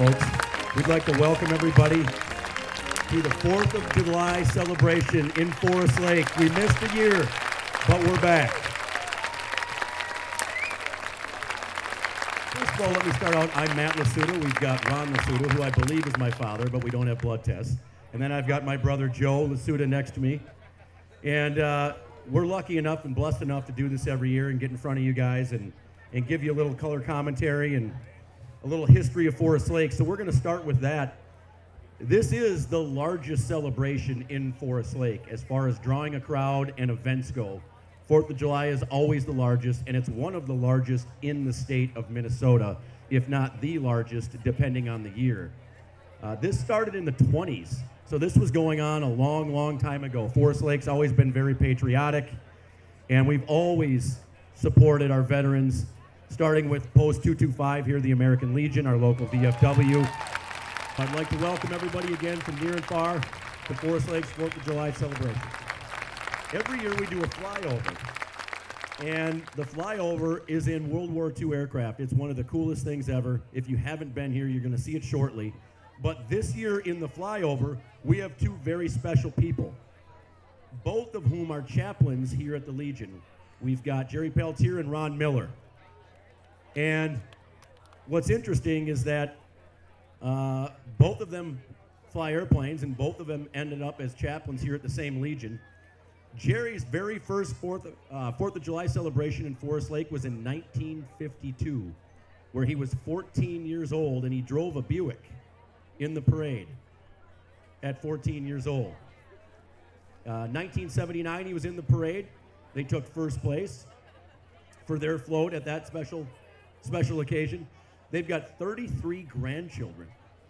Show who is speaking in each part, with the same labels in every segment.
Speaker 1: folks. We'd like to welcome everybody to the 4th of July celebration in Forest Lake. We missed a year, but we're back. First of all, let me start out. I'm Matt Lasuda. We've got Ron Lasuda, who I believe is my father, but we don't have blood tests. And then I've got my brother Joe Lasuda next to me. And we're lucky enough and blessed enough to do this every year and get in front of you guys and give you a little color commentary and a little history of Forest Lake. So we're going to start with that. This is the largest celebration in Forest Lake as far as drawing a crowd and events go. 4th of July is always the largest, and it's one of the largest in the state of Minnesota, if not the largest, depending on the year. This started in the 20s, so this was going on a long, long time ago. Forest Lake's always been very patriotic, and we've always supported our veterans, starting with Post 225 here, the American Legion, our local VFW. I'd like to welcome everybody again from near and far to Forest Lake's 4th of July celebration. Every year we do a flyover, and the flyover is in World War II aircraft. It's one of the coolest things ever. If you haven't been here, you're going to see it shortly. But this year in the flyover, we have two very special people, both of whom are chaplains here at the Legion. We've got Jerry Peltier and Ron Miller. And what's interesting is that both of them fly airplanes, and both of them ended up as chaplains here at the same Legion. Jerry's very first 4th of July celebration in Forest Lake was in 1952, where he was 14 years old, and he drove a Buick in the parade at 14 years old. 1979, he was in the parade. They took first place for their float at that special occasion. They've got 33 grandchildren,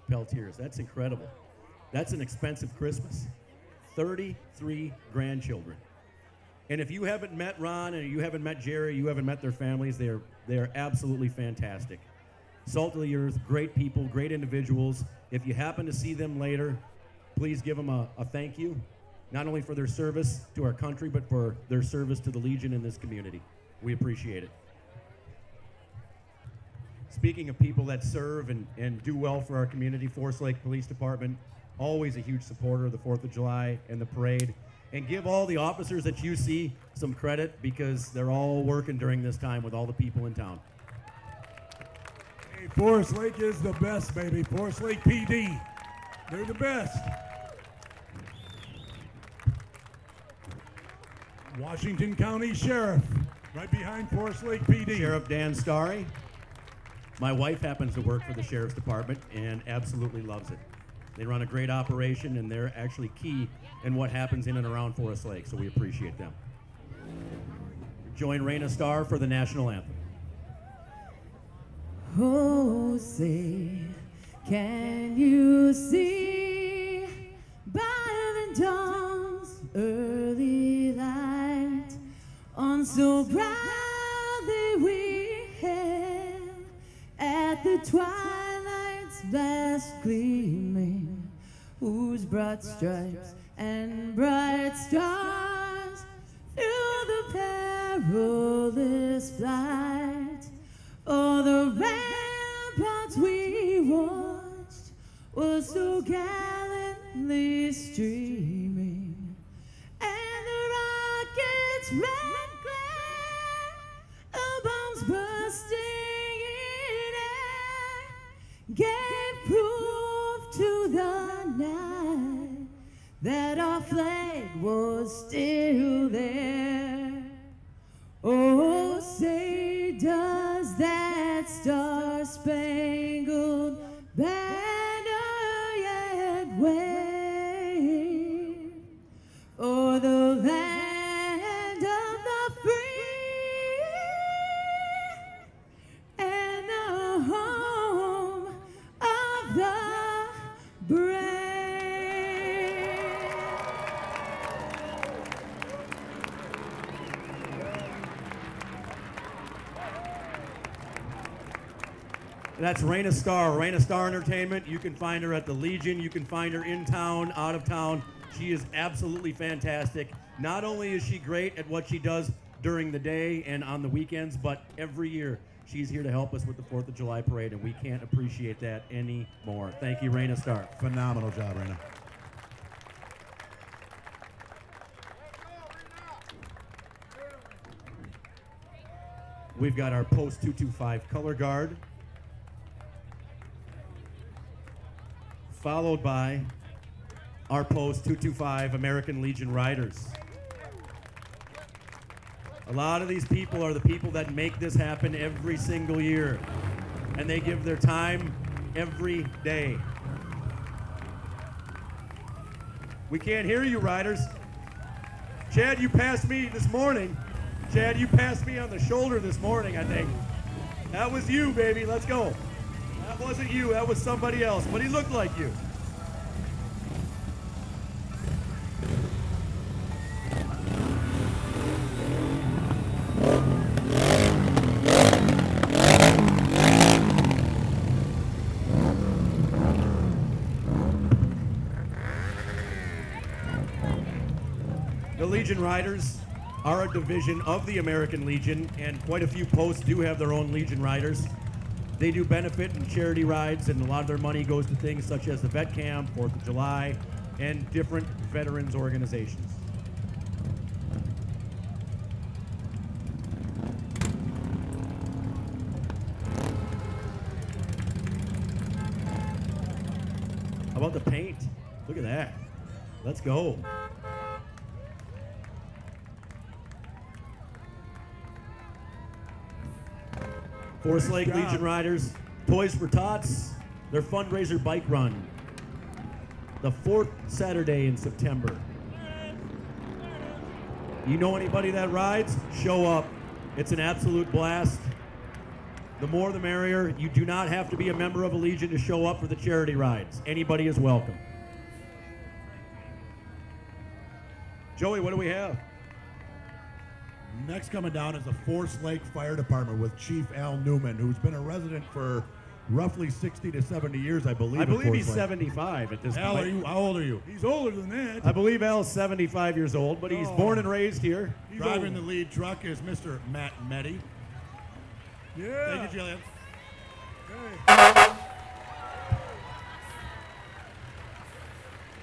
Speaker 1: Peltiers. That's incredible. That's an expensive Christmas. 33 grandchildren. And if you haven't met Ron and you haven't met Jerry, you haven't met their families, they are absolutely fantastic. Salt of the earth, great people, great individuals. If you happen to see them later, please give them a thank you, not only for their service to our country, but for their service to the Legion in this community. We appreciate it. Speaking of people that serve and do well for our community, Forest Lake Police Department, always a huge supporter of the 4th of July and the parade. And give all the officers that you see some credit, because they're all working during this time with all the people in town.
Speaker 2: Hey, Forest Lake is the best, baby. Forest Lake PD, they're the best. Washington County Sheriff, right behind Forest Lake PD.
Speaker 1: Sheriff Dan Starry. My wife happens to work for the Sheriff's Department and absolutely loves it. They run a great operation, and they're actually key in what happens in and around Forest Lake, so we appreciate them. Join Reina Stark for the national anthem.
Speaker 3: Oh, say, can you see by the dawn's early light, on so proudly we hailed at the twilight's vast gleaming, whose broad stripes and bright stars through the perilous flight, oh, the ramparts we watched were so gallantly streaming, and the rockets' red glare, the bombs bursting in air, gave proof to the night that our flag was still there. Oh, say, does that star-spangled banner yet wave o'er the land of the free and the home of the brave?
Speaker 1: That's Reina Stark, Reina Stark Entertainment. You can find her at the Legion. You can find her in town, out of town. She is absolutely fantastic. Not only is she great at what she does during the day and on the weekends, but every year She's here to help us with the 4th of July parade, and we can't appreciate that anymore. Thank you, Reina Stark.
Speaker 4: Phenomenal job, Reina.
Speaker 1: We've got our Post 225 color guard, followed by our Post 225 American Legion Riders. A lot of these people are the people that make this happen every single year, and they give their time every day. We can't hear you, riders. Chad, you passed me this morning. Chad, you passed me on the shoulder this morning, I think. That was you, baby. Let's go. That wasn't you. That was somebody else, but he looked like you. The Legion Riders are a division of the American Legion, and quite a few posts do have their own Legion Riders. They do benefit and charity rides, and a lot of their money goes to things such as the Vet Camp, 4th of July, and different veterans organizations. How about the paint? Look at that. Let's go. Forest Lake Legion Riders, Toys for Tots, their fundraiser bike run, the 4th Saturday in September. You know anybody that rides? Show up. It's an absolute blast. The more the merrier. You do not have to be a member of a Legion to show up for the charity rides. Anybody is welcome. Joey, what do we have?
Speaker 4: Next coming down is the Forest Lake Fire Department with Chief Al Newman, who's been a resident for roughly 60 to 70 years, I believe.
Speaker 1: I believe he's
Speaker 4: Lake.
Speaker 1: 75 at this
Speaker 4: Al,
Speaker 1: point.
Speaker 4: how old are you?
Speaker 2: He's older than that.
Speaker 1: I believe Al's 75 years old, but he's born and raised here.
Speaker 2: He's
Speaker 4: Driving
Speaker 2: old.
Speaker 4: the lead truck is Mr. Matt Meddy.
Speaker 2: Yeah.
Speaker 4: Thank you, Jillian.
Speaker 2: Hey.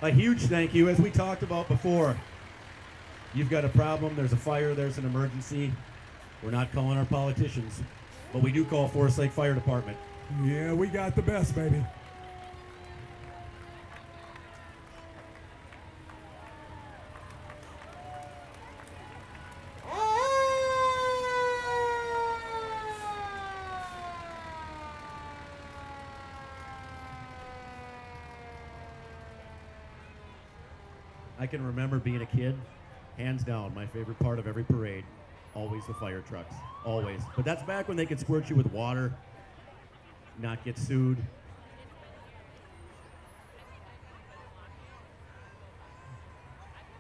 Speaker 1: A huge thank you, as we talked about before. You've got a problem, there's a fire, there's an emergency. We're not calling our politicians, but we do call Forest Lake Fire Department.
Speaker 2: Yeah, we got the best, baby.
Speaker 1: I can remember being a kid, hands down, my favorite part of every parade, always the fire trucks, always. But that's back when they could squirt you with water, not get sued.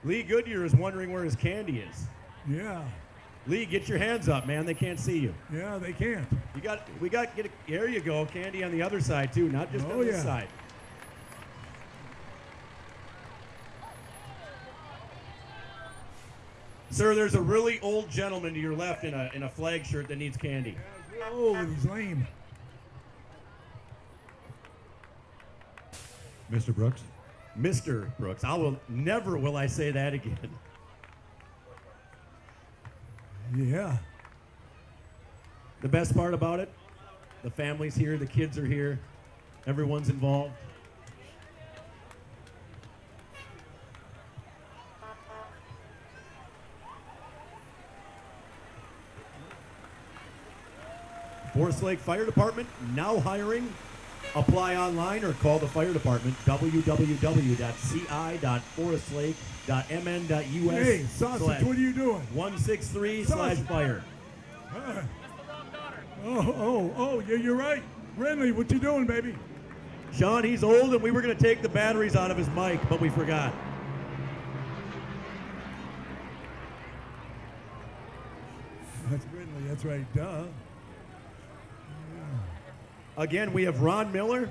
Speaker 1: Lee Goodyear is wondering where his candy is.
Speaker 2: Yeah.
Speaker 1: Lee, get your hands up, man. They can't see you.
Speaker 2: Yeah, they can't.
Speaker 1: There you go. Candy on the other side, too, not just on this side. Sir, there's a really old gentleman to your left in a flag shirt that needs candy.
Speaker 2: Yeah, he's real old and he's lame.
Speaker 4: Mr. Brooks.
Speaker 1: Mr. Brooks. Never will I say that again.
Speaker 2: Yeah.
Speaker 1: The best part about it, the family's here, the kids are here, everyone's involved. Forest Lake Fire Department now hiring. Apply online or call the fire department, www.ci.forestlake.mn.us.
Speaker 2: Hey, Sausage, what are you doing?
Speaker 1: 163/fire.
Speaker 2: Yeah, you're right. Renly, what you doing, baby?
Speaker 1: Sean, he's old, and we were going to take the batteries out of his mic, but we forgot.
Speaker 2: That's Renly, that's right, duh.
Speaker 1: Again, we have Ron Miller,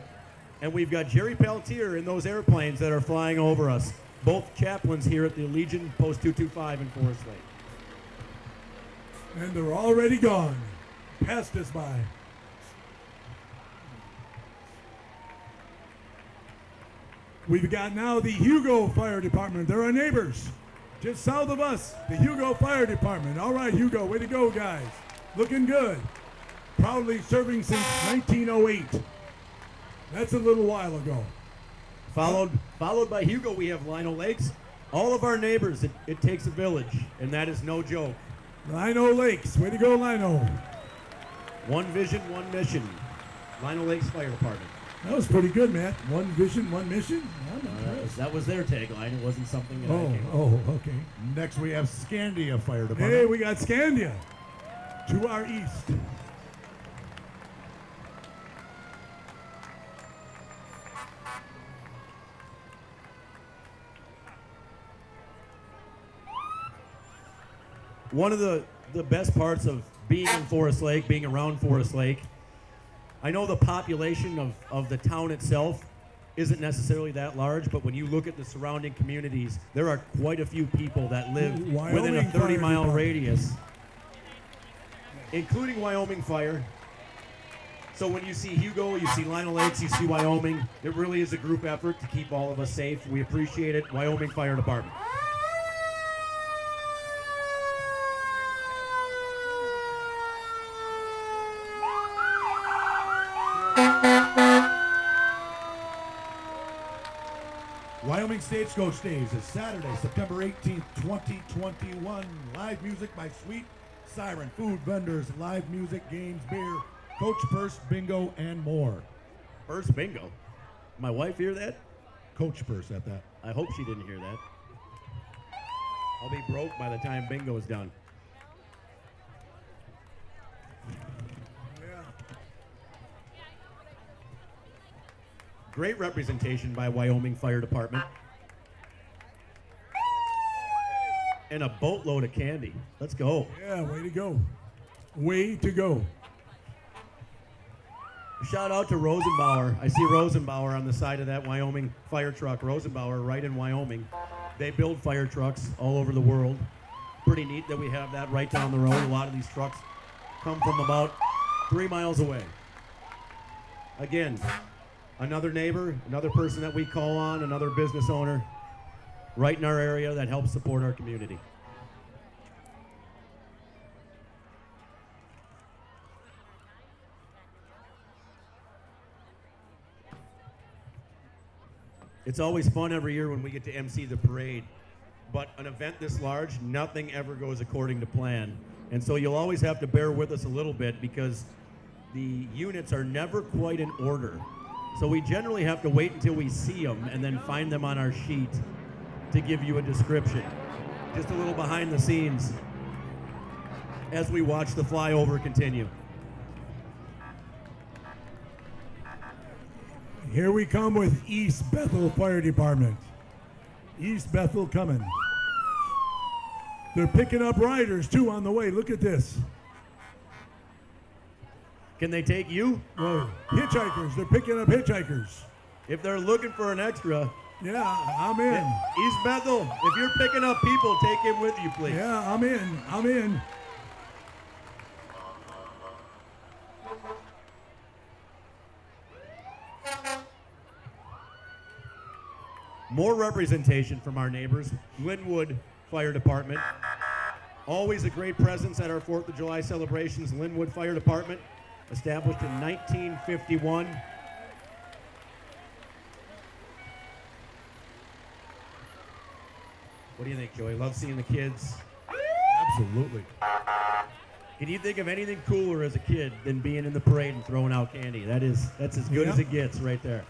Speaker 1: and we've got Jerry Peltier in those airplanes that are flying over us. Both chaplains here at the Legion Post 225 in Forest Lake.
Speaker 2: And they're already gone. passed us by. We've got now the Hugo Fire Department. They're our neighbors. Just south of us, the Hugo Fire Department. All right, Hugo, way to go, guys. Looking good. Proudly serving since 1908. That's a little while ago.
Speaker 1: Followed by Hugo, we have Lino Lakes. All of our neighbors, it takes a village, and that is no joke.
Speaker 2: Lino Lakes, way to go, Lino.
Speaker 1: One vision, one mission. Lino Lakes Fire Department.
Speaker 2: That was pretty good, Matt. One vision, one mission. I'm impressed.
Speaker 1: That was their tagline. It wasn't something that I came up with.
Speaker 2: Okay.
Speaker 4: Next, we have Scandia Fire Department.
Speaker 2: Hey, we got Scandia to our east.
Speaker 1: One of the best parts of being in Forest Lake, being around Forest Lake, I know the population of the town itself isn't necessarily that large, but when you look at the surrounding communities, there are quite a few people that live within a 30-mile radius, including Wyoming Fire. So when you see Hugo, you see Lino Lakes, you see Wyoming, it really is a group effort to keep all of us safe. We appreciate it. Wyoming Fire Department.
Speaker 4: Wyoming Stagecoach Days is Saturday, September 18th, 2021. Live music by Sweet Siren, food vendors, live music, games, beer, coach purse, bingo, and more.
Speaker 1: Purse bingo. My wife hear that?
Speaker 4: Coach purse at that.
Speaker 1: I hope she didn't hear that. I'll be broke by the time bingo is done. Great representation by Wyoming Fire Department. And a boatload of candy. Let's go.
Speaker 2: Yeah, way to go. Way to go.
Speaker 1: Shout out to Rosenbauer. I see Rosenbauer on the side of that Wyoming fire truck. Rosenbauer right in Wyoming. They build fire trucks all over the world. Pretty neat that we have that right down the road. A lot of these trucks come from about 3 miles away. Again, another neighbor, another person that we call on, another business owner right in our area that helps support our community. It's always fun every year when we get to MC the parade, but an event this large, nothing ever goes according to plan. And so you'll always have to bear with us a little bit because the units are never quite in order. So we generally have to wait until we see them and then find them on our sheet to give you a description. Just a little behind the scenes as we watch the flyover continue.
Speaker 2: Here we come with East Bethel Fire Department. East Bethel coming. They're picking up riders too on the way. Look at this.
Speaker 1: Can they take you?
Speaker 2: Whoa. Hitchhikers. They're picking up hitchhikers.
Speaker 1: If they're looking for an extra,
Speaker 2: Yeah, I'm in.
Speaker 1: East Bethel, if you're picking up people, take him with you, please.
Speaker 2: Yeah, I'm in. I'm in.
Speaker 1: More representation from our neighbors. Linwood Fire Department. Always a great presence at our 4th of July celebrations. Linwood Fire Department, established in 1951. What do you think, Joey? Love seeing the kids.
Speaker 4: Absolutely.
Speaker 1: Can you think of anything cooler as a kid than being in the parade and throwing out candy? That's as good as it gets right there.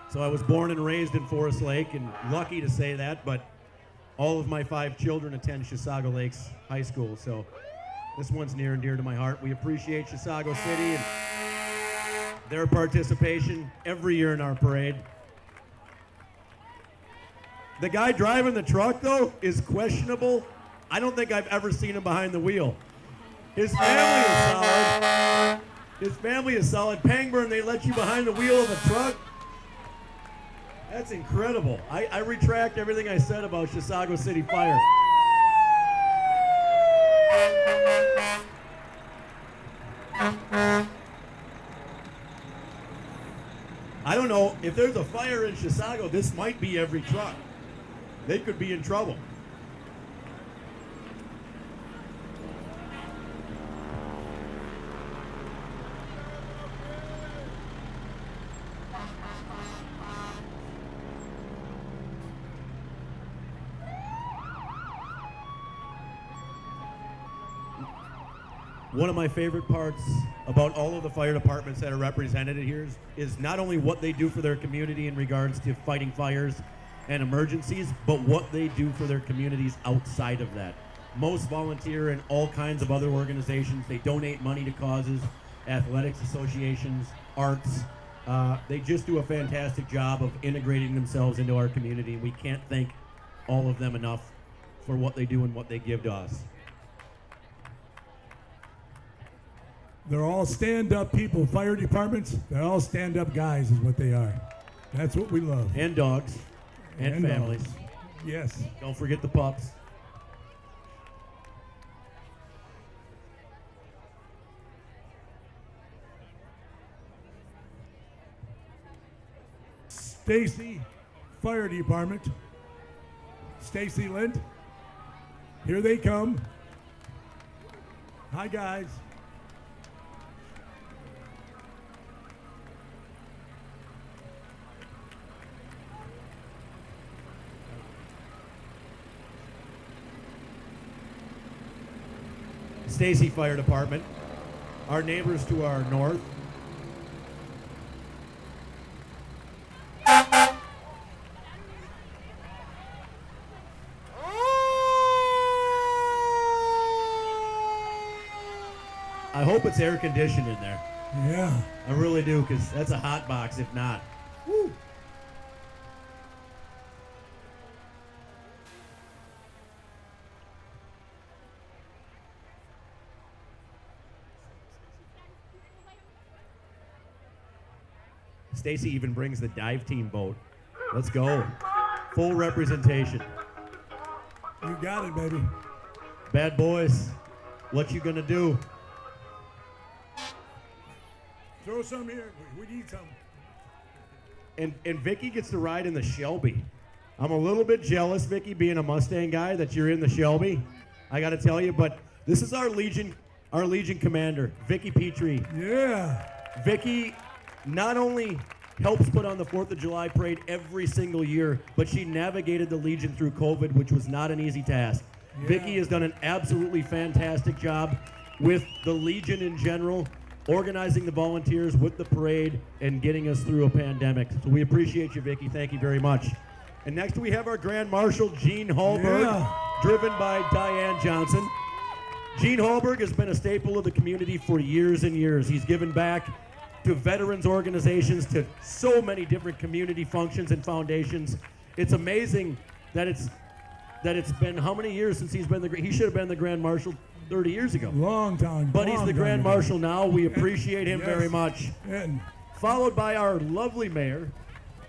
Speaker 1: So I was born and raised in Forest Lake, and lucky to say that, but all of my 5 children attend Chisago Lakes High School, so this one's near and dear to my heart. We appreciate Chisago City and their participation every year in our parade. The guy driving the truck, though, is questionable. I don't think I've ever seen him behind the wheel. His family is solid. His family is solid. Pangburn, they let you behind the wheel of a truck. That's incredible. I retract everything I said about Chisago City Fire. I don't know, if there's a fire in Chisago, this might be every truck. They could be in trouble. One of my favorite parts about all of the fire departments that are represented here is not only what they do for their community in regards to fighting fires and emergencies, but what they do for their communities outside of that. Most volunteer in all kinds of other organizations. They donate money to causes, athletics associations, arts. They just do a fantastic job of integrating themselves into our community. We can't thank all of them enough for what they do and what they give to us.
Speaker 2: They're all stand-up people. Fire departments, they're all stand-up guys is what they are. That's what we love.
Speaker 1: And dogs. And families.
Speaker 2: Dogs. Yes.
Speaker 1: Don't forget the pups.
Speaker 2: Stacy Fire Department. Stacy Lind. Here they come. Hi, guys.
Speaker 1: Stacy Fire Department, our neighbors to our north. I hope it's air conditioned in there.
Speaker 2: Yeah.
Speaker 1: I really do, because that's a hot box if not. Woo. Stacy even brings the dive team boat. Let's go. Full representation.
Speaker 2: You got it, baby.
Speaker 1: Bad boys, what you gonna do?
Speaker 2: Throw some here. We need some.
Speaker 1: And Vicky gets to ride in the Shelby. I'm a little bit jealous, Vicky, being a Mustang guy, that you're in the Shelby. I got to tell you, but this is our Legion commander, Vicky Petrie.
Speaker 2: Yeah.
Speaker 1: Vicky not only helps put on the 4th of July parade every single year, but she navigated the Legion through COVID, which was not an easy task.
Speaker 2: Yeah.
Speaker 1: Vicky has done an absolutely fantastic job with the Legion in general, organizing the volunteers with the parade and getting us through a pandemic. So we appreciate you, Vicky. Thank you very much. And next we have our Grand Marshal, Gene Hallberg, driven by Diane Johnson. Gene Hallberg has been a staple of the community for years and years. He's given back to veterans organizations, to so many different community functions and foundations. It's amazing that it's been how many years since he's been he should have been the Grand Marshal 30 years ago.
Speaker 2: Long time.
Speaker 1: But he's the Grand Marshal now. We appreciate him
Speaker 2: Yes.
Speaker 1: very much.
Speaker 2: And
Speaker 1: Followed by our lovely mayor,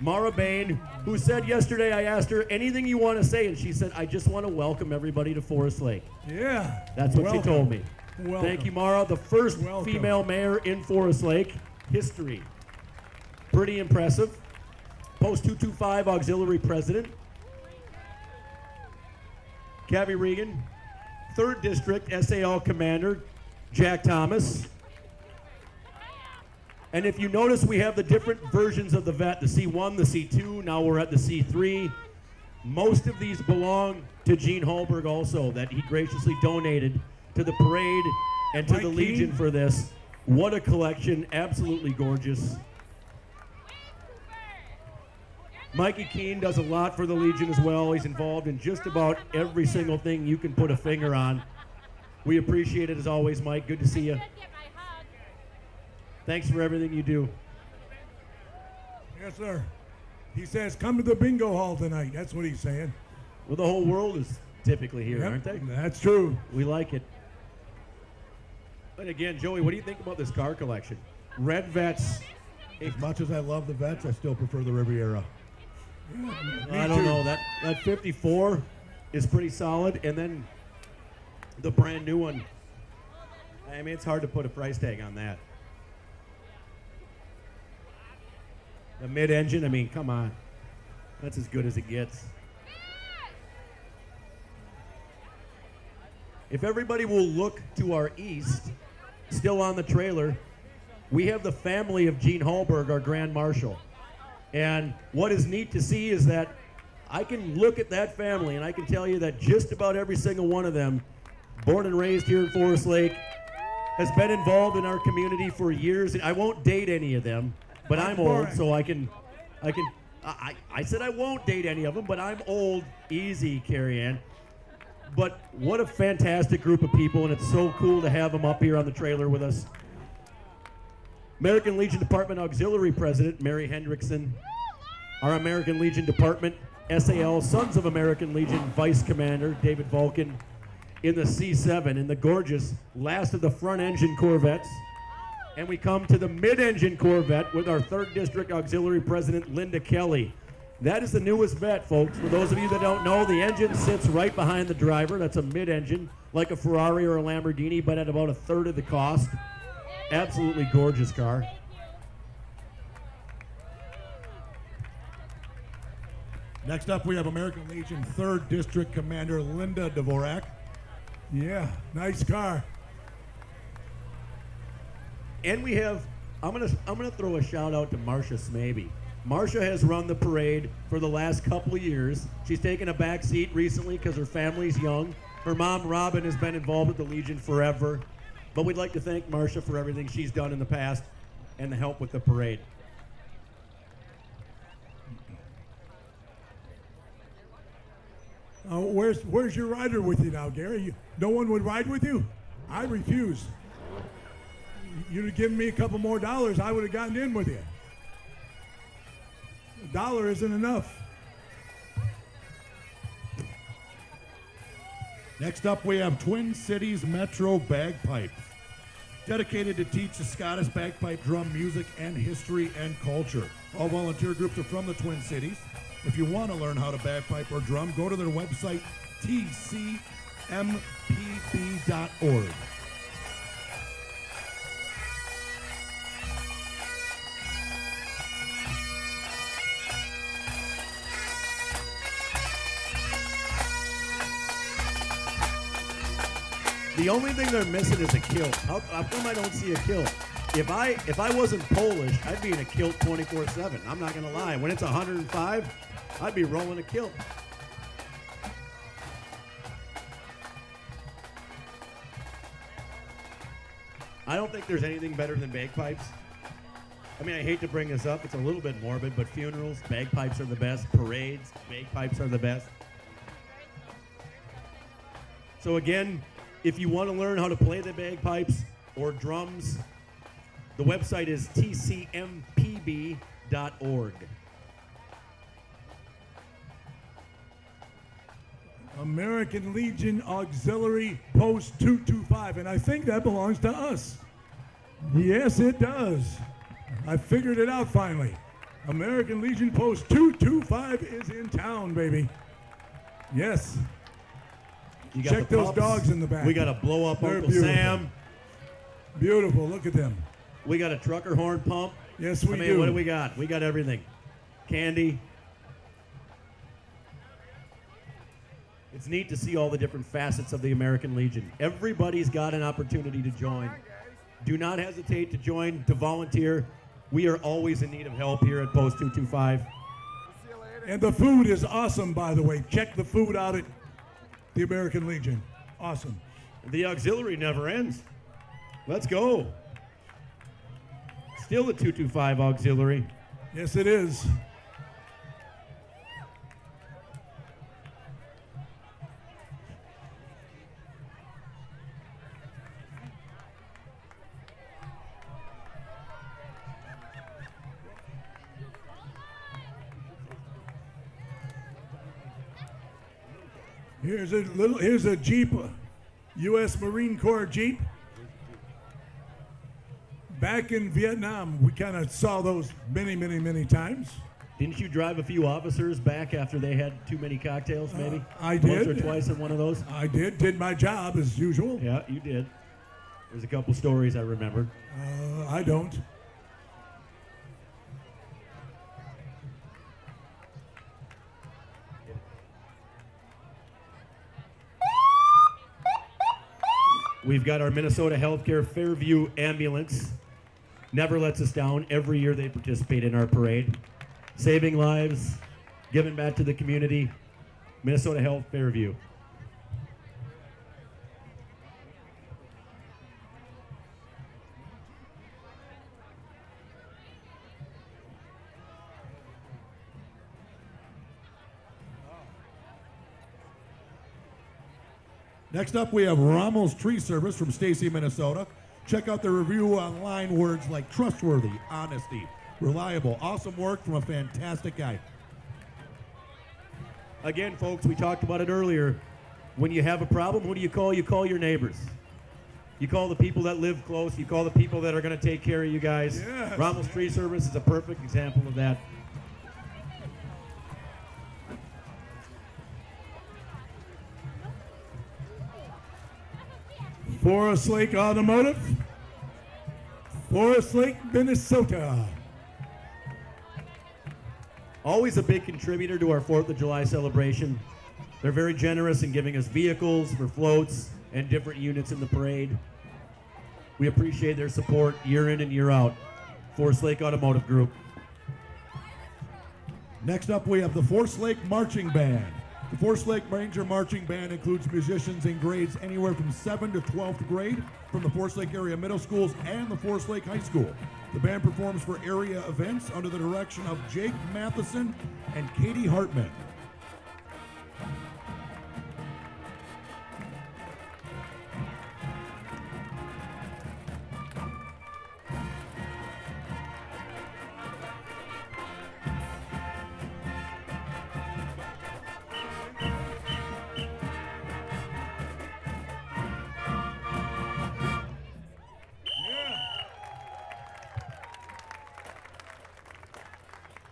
Speaker 1: Mara Bain, who said yesterday, I asked her, anything you want to say? And she said, I just want to welcome everybody to Forest Lake.
Speaker 2: yeah.
Speaker 1: That's what she told me.
Speaker 2: Welcome.
Speaker 1: Thank you, Mara. The first
Speaker 2: Welcome.
Speaker 1: female mayor in Forest Lake history. Pretty impressive. Post 225 auxiliary president. Cabby Regan, 3rd District SAL commander, Jack Thomas. And if you notice, we have the different versions of the vet, the C1, the C2, now we're at the C3. Most of these belong to Gene Hallberg also, that he graciously donated to the parade and to
Speaker 2: Mike
Speaker 1: the Legion
Speaker 2: Keene.
Speaker 1: for this. What a collection, absolutely gorgeous. Mikey Keene does a lot for the Legion as well. He's involved in just about every single thing you can put a finger on. We appreciate it as always, Mike. Good to see you. Thanks for everything you do.
Speaker 2: Yes, sir. He says, come to the bingo hall tonight. That's what he's saying.
Speaker 1: Well, the whole world is typically here,
Speaker 2: Yep,
Speaker 1: aren't they?
Speaker 2: That's true.
Speaker 1: We like it. But again, Joey, what do you think about this car collection? Red Vets.
Speaker 4: As much as I love the vets, I still prefer the Riviera.
Speaker 1: I don't know. That 54 is pretty solid, and then the brand new one. I mean, it's hard to put a price tag on that. The mid-engine, I mean, come on. That's as good as it gets. If everybody will look to our east, still on the trailer, we have the family of Gene Hallberg, our Grand Marshal. And what is neat to see is that I can look at that family and I can tell you that just about every single one of them, born and raised here in Forest Lake, has been involved in our community for years. I won't date any of them, but I'm old, so I said I won't date any of them, but I'm old. Easy, Carrie Ann. But what a fantastic group of people, and it's so cool to have them up here on the trailer with us. American Legion Department Auxiliary President, Mary Hendrickson. Our American Legion Department SAL Sons of American Legion Vice Commander, David Vulcan, in the C7, in the gorgeous last of the front-engine Corvettes. And we come to the mid-engine Corvette with our 3rd District Auxiliary President, Linda Kelly. That is the newest vet, folks. For those of you that don't know, the engine sits right behind the driver. That's a mid-engine, like a Ferrari or a Lamborghini, but at about 1/3 of the cost. Absolutely gorgeous car.
Speaker 4: Next up, we have American Legion 3rd District Commander Linda Dvorak.
Speaker 2: Yeah, nice car.
Speaker 1: And we have, I'm gonna throw a shout out to Marcia Smaby. Marcia has run the parade for the last couple of years. She's taken a back seat recently because her family's young. Her mom, Robin, has been involved with the Legion forever. But we'd like to thank Marcia for everything she's done in the past and the help with the parade.
Speaker 2: Where's your rider with you now, Gary? No one would ride with you? I refuse. You'd have given me a couple more dollars, I would have gotten in with you. $1 isn't enough.
Speaker 4: Next up, we have Twin Cities Metro Bagpipes, dedicated to teach the Scottish bagpipe drum music and history and culture. All volunteer groups are from the Twin Cities. If you want to learn how to bagpipe or drum, go to their website, tcmpb.org.
Speaker 1: The only thing they're missing is a kilt. How come I don't see a kilt? If I wasn't Polish, I'd be in a kilt 24/7. I'm not gonna lie. When it's 105, I'd be rolling a kilt. I don't think there's anything better than bagpipes. I mean, I hate to bring this up. It's a little bit morbid, but funerals, bagpipes are the best. Parades, bagpipes are the best. So again, if you want to learn how to play the bagpipes or drums, the website is tcmpb.org.
Speaker 2: American Legion Auxiliary Post 225, and I think that belongs to us. Yes, it does. I figured it out finally. American Legion Post 225 is in town, baby. Yes.
Speaker 1: You got
Speaker 2: Check
Speaker 1: the
Speaker 2: those
Speaker 1: pups.
Speaker 2: dogs in the back.
Speaker 1: We got to blow up
Speaker 2: They're
Speaker 1: Uncle
Speaker 2: beautiful.
Speaker 1: Sam.
Speaker 2: Beautiful. Look at them.
Speaker 1: We got a trucker horn pump.
Speaker 2: Yes, we
Speaker 1: I mean,
Speaker 2: do.
Speaker 1: what do we got? We got everything. Candy. It's neat to see all the different facets of the American Legion. Everybody's got an opportunity to join. Do not hesitate to join, to volunteer. We are always in need of help here at Post 225.
Speaker 2: And the food is awesome, by the way. Check the food out at the American Legion. Awesome.
Speaker 1: The auxiliary never ends. Let's go. Still the 225 auxiliary.
Speaker 2: Yes, it is. Here's a Jeep, U.S. Marine Corps Jeep. Back in Vietnam, we kind of saw those many, many, many times.
Speaker 1: Didn't you drive a few officers back after they had too many cocktails, maybe?
Speaker 2: I did.
Speaker 1: Once or twice in one of those?
Speaker 2: I did my job as usual.
Speaker 1: Yeah, you did. There's a couple stories I remember.
Speaker 2: I don't.
Speaker 1: We've got our Minnesota Healthcare Fairview ambulance. Never lets us down. Every year they participate in our parade. Saving lives, giving back to the community. Minnesota Health Fairview.
Speaker 4: Next up, we have Rommel's Tree Service from Stacy, Minnesota. Check out the review online. Words like trustworthy, honesty, reliable, awesome work from a fantastic guy.
Speaker 1: Again, folks, we talked about it earlier. When you have a problem, who do you call? You call your neighbors. You call the people that live close. You call the people that are going to take care of you guys.
Speaker 2: Yes.
Speaker 1: Rommel's Tree Service is a perfect example of that.
Speaker 2: Forest Lake Automotive, Forest Lake, Minnesota.
Speaker 1: Always a big contributor to our 4th of July celebration. They're very generous in giving us vehicles for floats and different units in the parade. We appreciate their support year in and year out. Forest Lake Automotive Group.
Speaker 4: Next up, we have the Forest Lake Marching Band. The Forest Lake Ranger Marching Band includes musicians in grades anywhere from 7th to 12th grade from the Forest Lake area middle schools and the Forest Lake High School. The band performs for area events under the direction of Jake Matheson and Katie Hartman.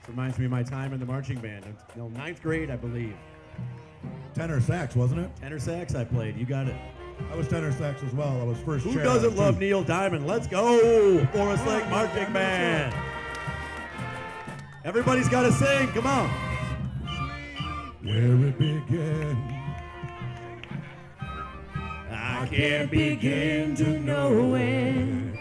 Speaker 1: Reminds me of my time in the marching band. You know, 9th grade, I believe.
Speaker 4: Tenor sax, wasn't it?
Speaker 1: Tenor sax I played. You got it.
Speaker 4: I was tenor sax as well. I was first
Speaker 1: Who
Speaker 4: chair.
Speaker 1: doesn't love Neil Diamond? Let's go, Forest Lake Marching Band. Everybody's got to sing. Come on.
Speaker 4: Where it began.
Speaker 1: I can't begin to know it,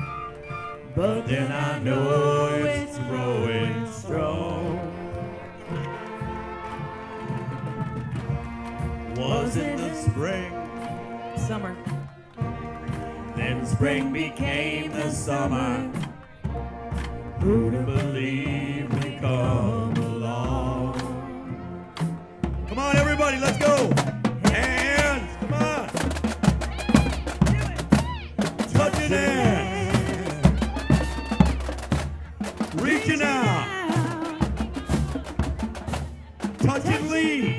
Speaker 1: but then I know it's growing strong. Was in the spring,
Speaker 3: Summer.
Speaker 1: then spring became the summer. Who'd have believed we come along? Come on, everybody, let's go. Hands, come on. Touching hands. Reaching out. Touch and lead.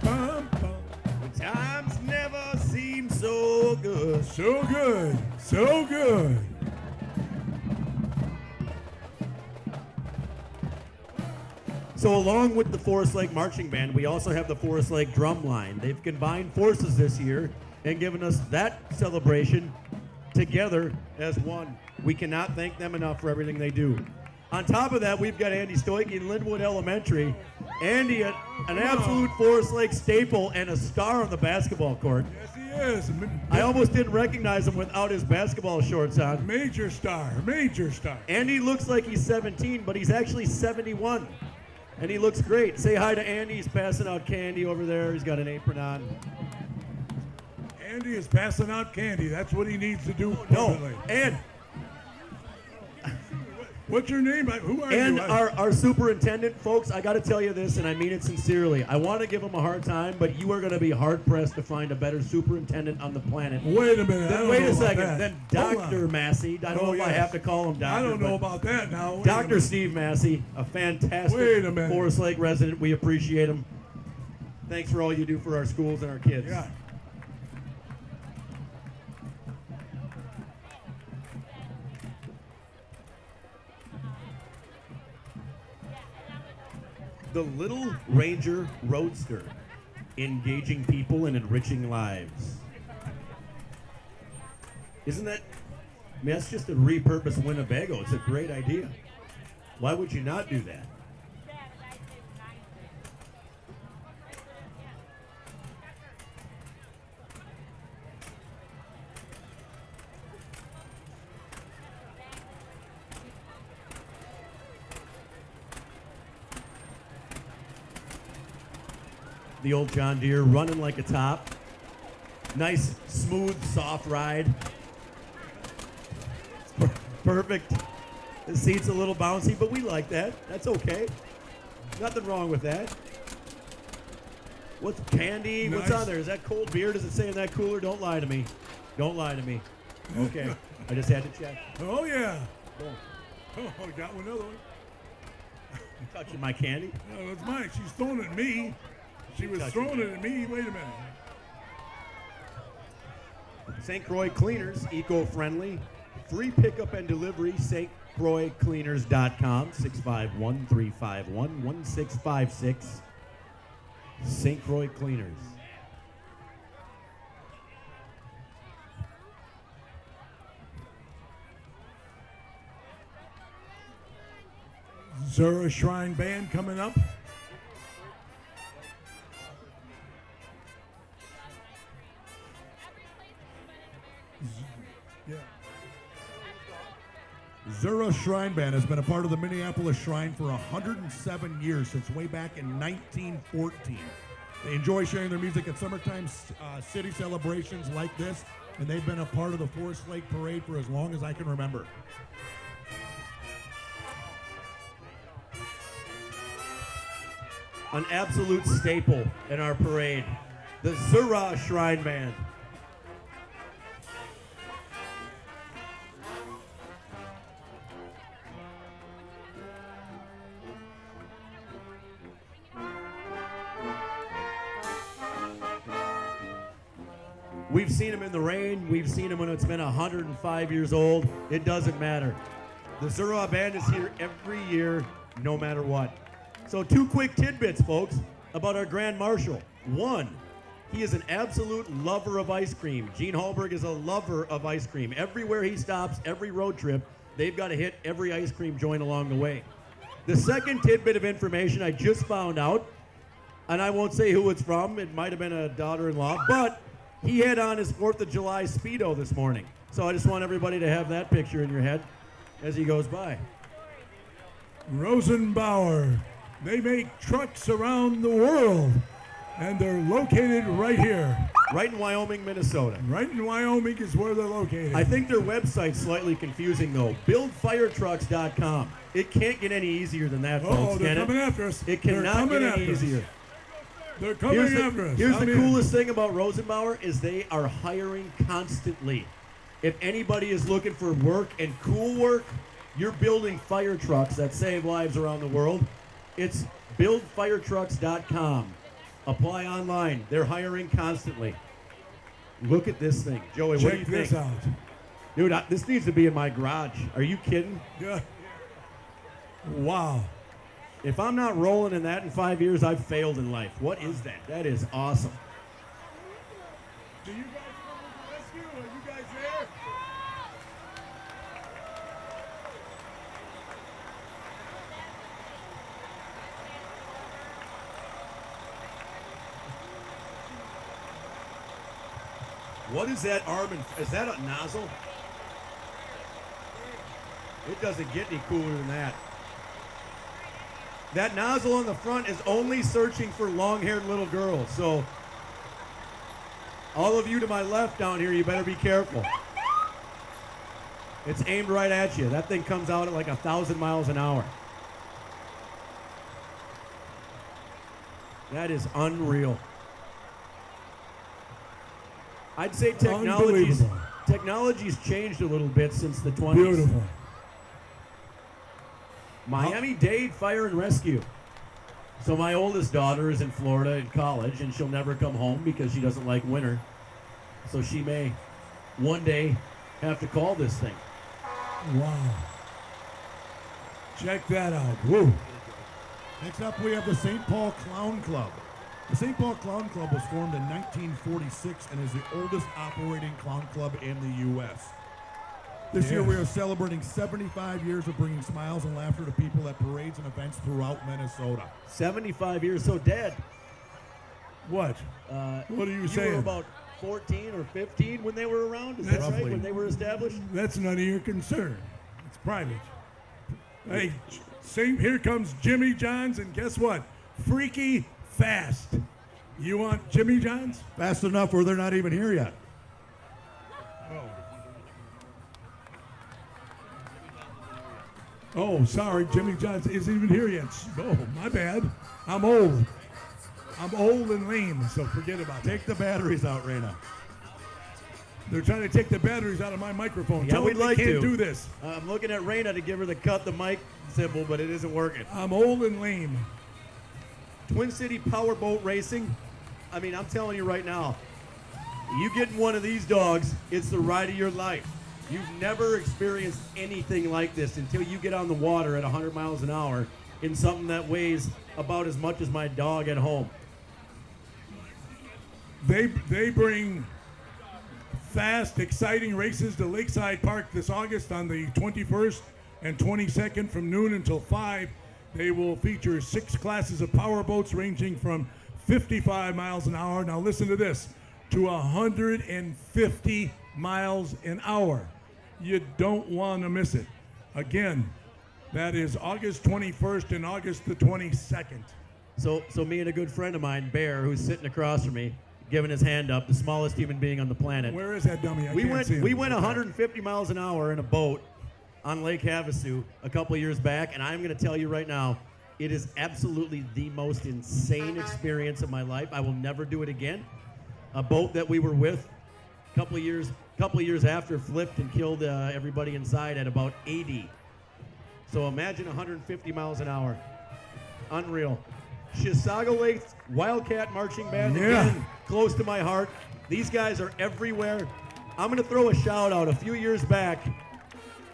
Speaker 1: The times never seem so good.
Speaker 2: So good, so good.
Speaker 1: So along with the Forest Lake Marching Band, we also have the Forest Lake Drum Line. They've combined forces this year and given us that celebration together as one. We cannot thank them enough for everything they do. On top of that, we've got Andy Stoicky in Linwood Elementary. Andy, an absolute Forest Lake staple and a star on the basketball court.
Speaker 2: Yes, he is.
Speaker 1: I almost didn't recognize him without his basketball shorts on.
Speaker 2: Major star, major star.
Speaker 1: Andy looks like he's 17, but he's actually 71. And he looks great. Say hi to Andy. He's passing out candy over there. He's got an apron on.
Speaker 2: Andy is passing out candy. That's what he needs to do.
Speaker 1: No,
Speaker 2: perfectly.
Speaker 1: and
Speaker 2: What's your name? Who are
Speaker 1: and
Speaker 2: you?
Speaker 1: our superintendent, folks, I got to tell you this, and I mean it sincerely. I want to give him a hard time, but you are going to be hard-pressed to find a better superintendent on the planet.
Speaker 2: Wait a minute. I
Speaker 1: Then
Speaker 2: don't
Speaker 1: wait
Speaker 2: know
Speaker 1: a
Speaker 2: about
Speaker 1: second.
Speaker 2: that.
Speaker 1: Then
Speaker 2: Hold
Speaker 1: Dr.
Speaker 2: on.
Speaker 1: Massey. I don't know if I
Speaker 2: yes.
Speaker 1: have to call him Doctor.
Speaker 2: I don't know
Speaker 1: but
Speaker 2: about that now. Wait a
Speaker 1: Dr.
Speaker 2: minute.
Speaker 1: Steve Massey, a fantastic
Speaker 2: Wait a minute.
Speaker 1: Forest Lake resident. We appreciate him. Thanks for all you do for our schools and our kids.
Speaker 2: Yeah.
Speaker 1: The Little Ranger Roadster, engaging people and enriching lives. Isn't that, I mean, that's just a repurposed Winnebago. It's a great idea. Why would you not do that? The old John Deere running like a top. Nice, smooth, soft ride. Perfect. The seat's a little bouncy, but we like that. That's okay. Nothing wrong with that. What's candy?
Speaker 2: Nice.
Speaker 1: What's on there? Is that cold beer? Does it say in that cooler? Don't lie to me. Don't lie to me. Okay. I just had to check.
Speaker 2: Oh, yeah.
Speaker 1: Cool.
Speaker 2: Oh, I got one other one.
Speaker 1: You touching my candy?
Speaker 2: No, it's mine. She's throwing it at me. She was throwing it at me. Wait a minute.
Speaker 1: St. Croix Cleaners, eco-friendly, free pickup and delivery, stcroixcleaners.com, 651-351-1656. St. Croix Cleaners.
Speaker 2: Zura Shrine Band coming up. Yeah.
Speaker 4: Zura Shrine Band has been a part of the Minneapolis Shrine for 107 years, since way back in 1914. They enjoy sharing their music at summertime city celebrations like this, and they've been a part of the Forest Lake Parade for as long as I can remember.
Speaker 1: An absolute staple in our parade, the Zura Shrine Band. We've seen them in the rain. We've seen them when it's been 105 years old. It doesn't matter. The Zura Band is here every year, no matter what. So 2 quick tidbits, folks, about our Grand Marshal. 1, he is an absolute lover of ice cream. Gene Hallberg is a lover of ice cream. Everywhere he stops, every road trip, they've got to hit every ice cream joint along the way. The second tidbit of information I just found out, and I won't say who it's from, it might have been a daughter-in-law, but he had on his 4th of July Speedo this morning. So I just want everybody to have that picture in your head as he goes by.
Speaker 2: Rosenbauer. They make trucks around the world, and they're located right here.
Speaker 1: Right in Wyoming, Minnesota.
Speaker 2: Right in Wyoming is where they're located.
Speaker 1: I think their website's slightly confusing, though. BuildFiretrucks.com. It can't get any easier than that, folks.
Speaker 2: Oh, they're
Speaker 1: can
Speaker 2: coming
Speaker 1: it?
Speaker 2: after us.
Speaker 1: It cannot get any easier.
Speaker 2: They're coming after us.
Speaker 1: Here's the coolest thing about Rosenbauer is they are hiring constantly. If anybody is looking for work and cool work, you're building fire trucks that save lives around the world. It's buildfiretrucks.com. Apply online. They're hiring constantly. Look at this thing. Joey, what do you think?
Speaker 2: Check this out.
Speaker 1: Dude, this needs to be in my garage. Are you kidding?
Speaker 2: Yeah. Wow.
Speaker 1: If I'm not rolling in that in 5 years, I've failed in life. What is that? That is awesome.
Speaker 2: Do you guys come with the rescue? Are you guys there?
Speaker 1: What is that arm? Is that a nozzle? It doesn't get any cooler than that. That nozzle on the front is only searching for long-haired little girls. So all of you to my left down here, you better be careful. It's aimed right at you. That thing comes out at like 1,000 miles an hour. That is unreal. I'd say technology's changed a little bit since the 20s.
Speaker 2: Beautiful.
Speaker 1: Miami-Dade Fire and Rescue. So my oldest daughter is in Florida in college, and she'll never come home because she doesn't like winter. So she may one day have to call this thing.
Speaker 2: Wow. Check that out. Woo.
Speaker 4: Next up, we have the St. Paul Clown Club. The St. Paul Clown Club was formed in 1946 and is the oldest operating clown club in the U.S. This year, we are celebrating 75 years of bringing smiles and laughter to people at parades and events throughout Minnesota.
Speaker 1: 75 years, so dead.
Speaker 2: What? What are you saying?
Speaker 1: You were about 14 or 15 when they were around? Is that
Speaker 4: Roughly.
Speaker 1: right? When they were established?
Speaker 2: That's none of your concern. It's private. Hey, here comes Jimmy John's, and guess what? Freaky fast. You want Jimmy John's?
Speaker 4: Fast enough where they're not even here yet.
Speaker 2: Oh, sorry, Jimmy John's isn't even here yet. Oh, my bad. I'm old. I'm old and lame, so forget about it.
Speaker 4: Take the batteries out, Reina.
Speaker 2: They're trying to take the batteries out of my microphone.
Speaker 1: Yeah,
Speaker 2: Tell
Speaker 1: we'd
Speaker 2: them they
Speaker 1: like
Speaker 2: can't
Speaker 1: to.
Speaker 2: do this.
Speaker 1: I'm looking at Reina to give her the cut the mic symbol, but it isn't working.
Speaker 2: I'm old and lame.
Speaker 1: Twin City Powerboat Racing. I mean, I'm telling you right now, you get in one of these dogs, it's the ride of your life. You've never experienced anything like this until you get on the water at 100 miles an hour in something that weighs about as much as my dog at home.
Speaker 2: They bring fast, exciting races to Lakeside Park this August on the 21st and 22nd from noon until 5. They will feature 6 classes of power boats ranging from 55 miles an hour, now listen to this, to 150 miles an hour. You don't want to miss it. Again, that is August 21st and August the 22nd.
Speaker 1: So me and a good friend of mine, Bear, who's sitting across from me, giving his hand up, the smallest human being on the planet.
Speaker 2: Where is that dummy?
Speaker 1: We
Speaker 2: can't see him.
Speaker 1: went 150 miles an hour in a boat on Lake Havasu a couple of years back, and I'm going to tell you right now, it is absolutely the most insane experience of my life. I will never do it again. A boat that we were with a couple of years after flipped and killed everybody inside at about 80. So imagine 150 miles an hour. Unreal. Chisago Lake Wildcat Marching Band, again, close to my heart. These guys are everywhere. I'm going to throw a shout out. A few years back,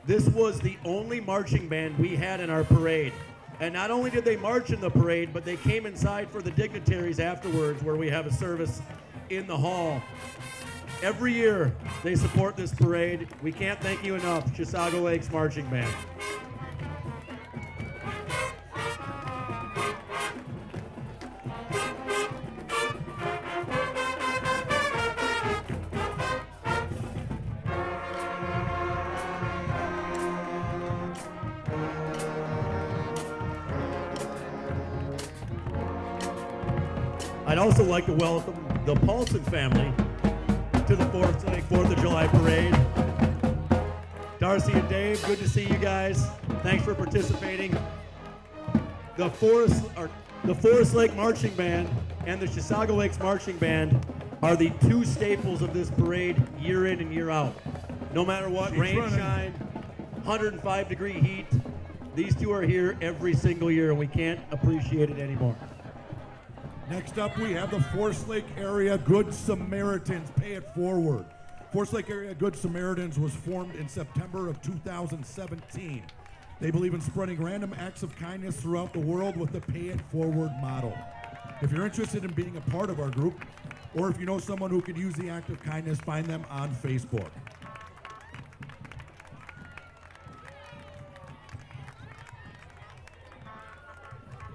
Speaker 1: this was the only marching band we had in our parade. And not only did they march in the parade, but they came inside for the dignitaries afterwards, where we have a service in the hall. Every year, they support this parade. We can't thank you enough, Chisago Lakes Marching Band. I'd also like to welcome the Paulson family to the Forest Lake 4th of July Parade. Darcy and Dave, good to see you guys. Thanks for participating. The Forest Lake Marching Band and the Chisago Lakes Marching Band are the 2 staples of this parade year in and year out. No matter what, rain, shine, 105-degree heat, these 2 are here every single year, and we can't appreciate it anymore.
Speaker 4: Next up, we have the Forest Lake Area Good Samaritans. Pay it forward. Forest Lake Area Good Samaritans was formed in September of 2017. They believe in spreading random acts of kindness throughout the world with the Pay It Forward model. If you're interested in being a part of our group, or if you know someone who could use the act of kindness, find them on Facebook.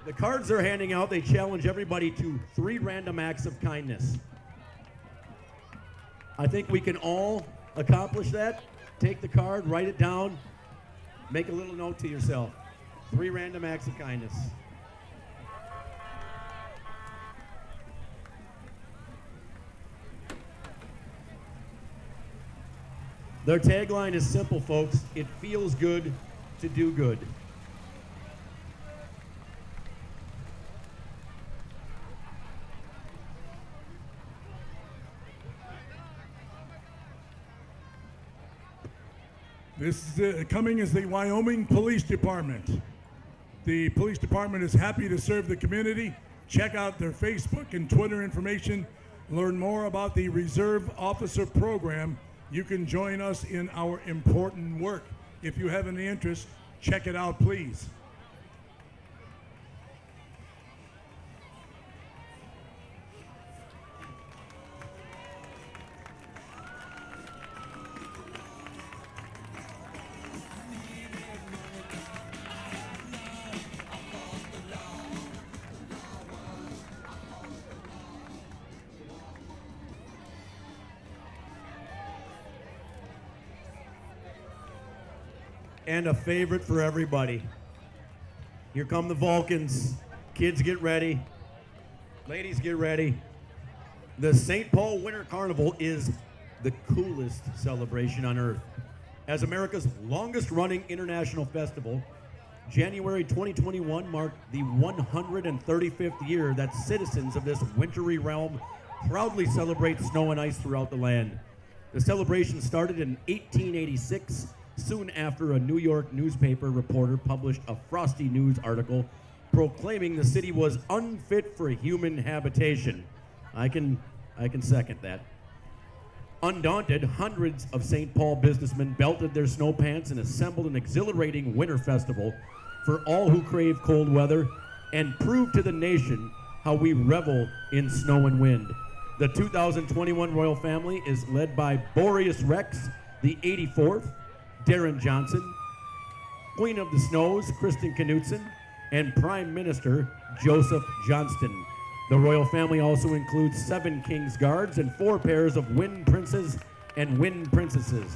Speaker 1: The cards they're handing out, they challenge everybody to 3 random acts of kindness. I think we can all accomplish that. Take the card, write it down, make a little note to yourself. 3 random acts of kindness. Their tagline is simple, folks. It feels good to do good.
Speaker 2: This is coming is the Wyoming Police Department. The police department is happy to serve the community. Check out their Facebook and Twitter information. Learn more about the Reserve Officer Program. You can join us in our important work. If you have any interest, check it out, please.
Speaker 1: And a favorite for everybody. Here come the Vulcans. Kids, get ready. Ladies, get ready. The St. Paul Winter Carnival is the coolest celebration on earth. As America's longest running international festival, January 2021 marked the 135th year that citizens of this wintry realm proudly celebrate snow and ice throughout the land. The celebration started in 1886, soon after a New York newspaper reporter published a frosty news article proclaiming the city was unfit for human habitation. I can second that. Undaunted, hundreds of St. Paul businessmen belted their snow pants and assembled an exhilarating winter festival for all who crave cold weather and proved to the nation how we revel in snow and wind. The 2021 royal family is led by Boreas Rex, the 84th, Darren Johnson, Queen of the Snows, Kristen Knutson, and Prime Minister Joseph Johnston. The royal family also includes 7 King's Guards and 4 pairs of Wind Princes and Wind Princesses.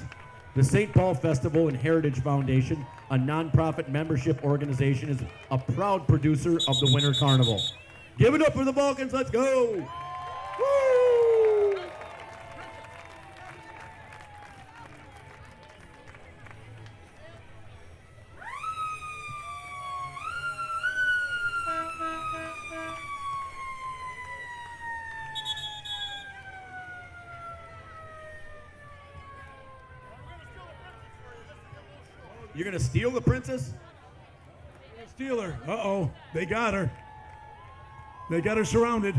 Speaker 1: The St. Paul Festival and Heritage Foundation, a nonprofit membership organization, is a proud producer of the Winter Carnival. Give it up for the Vulcans, let's go! Woo! You're gonna steal the princess?
Speaker 2: Steal her. Uh-oh, they got her. They got her surrounded.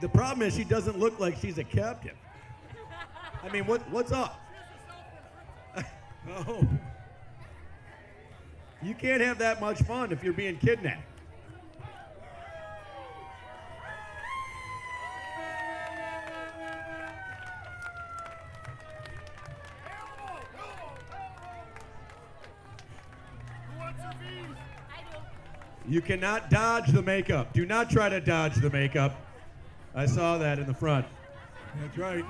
Speaker 1: The problem is she doesn't look like she's a captive. I mean, what's up?
Speaker 2: Oh,
Speaker 1: You can't have that much fun if you're being kidnapped. You cannot dodge the makeup. Do not try to dodge the makeup. I saw that in the front.
Speaker 2: that's right.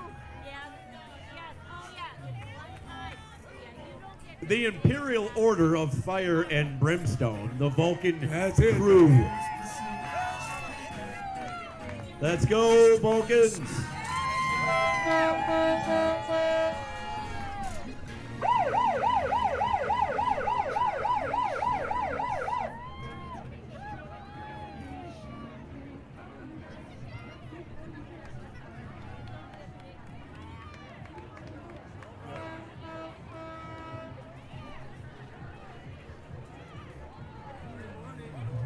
Speaker 1: The Imperial Order of Fire and Brimstone, the Vulcan
Speaker 2: That's it.
Speaker 1: crew. Let's go, Vulcans.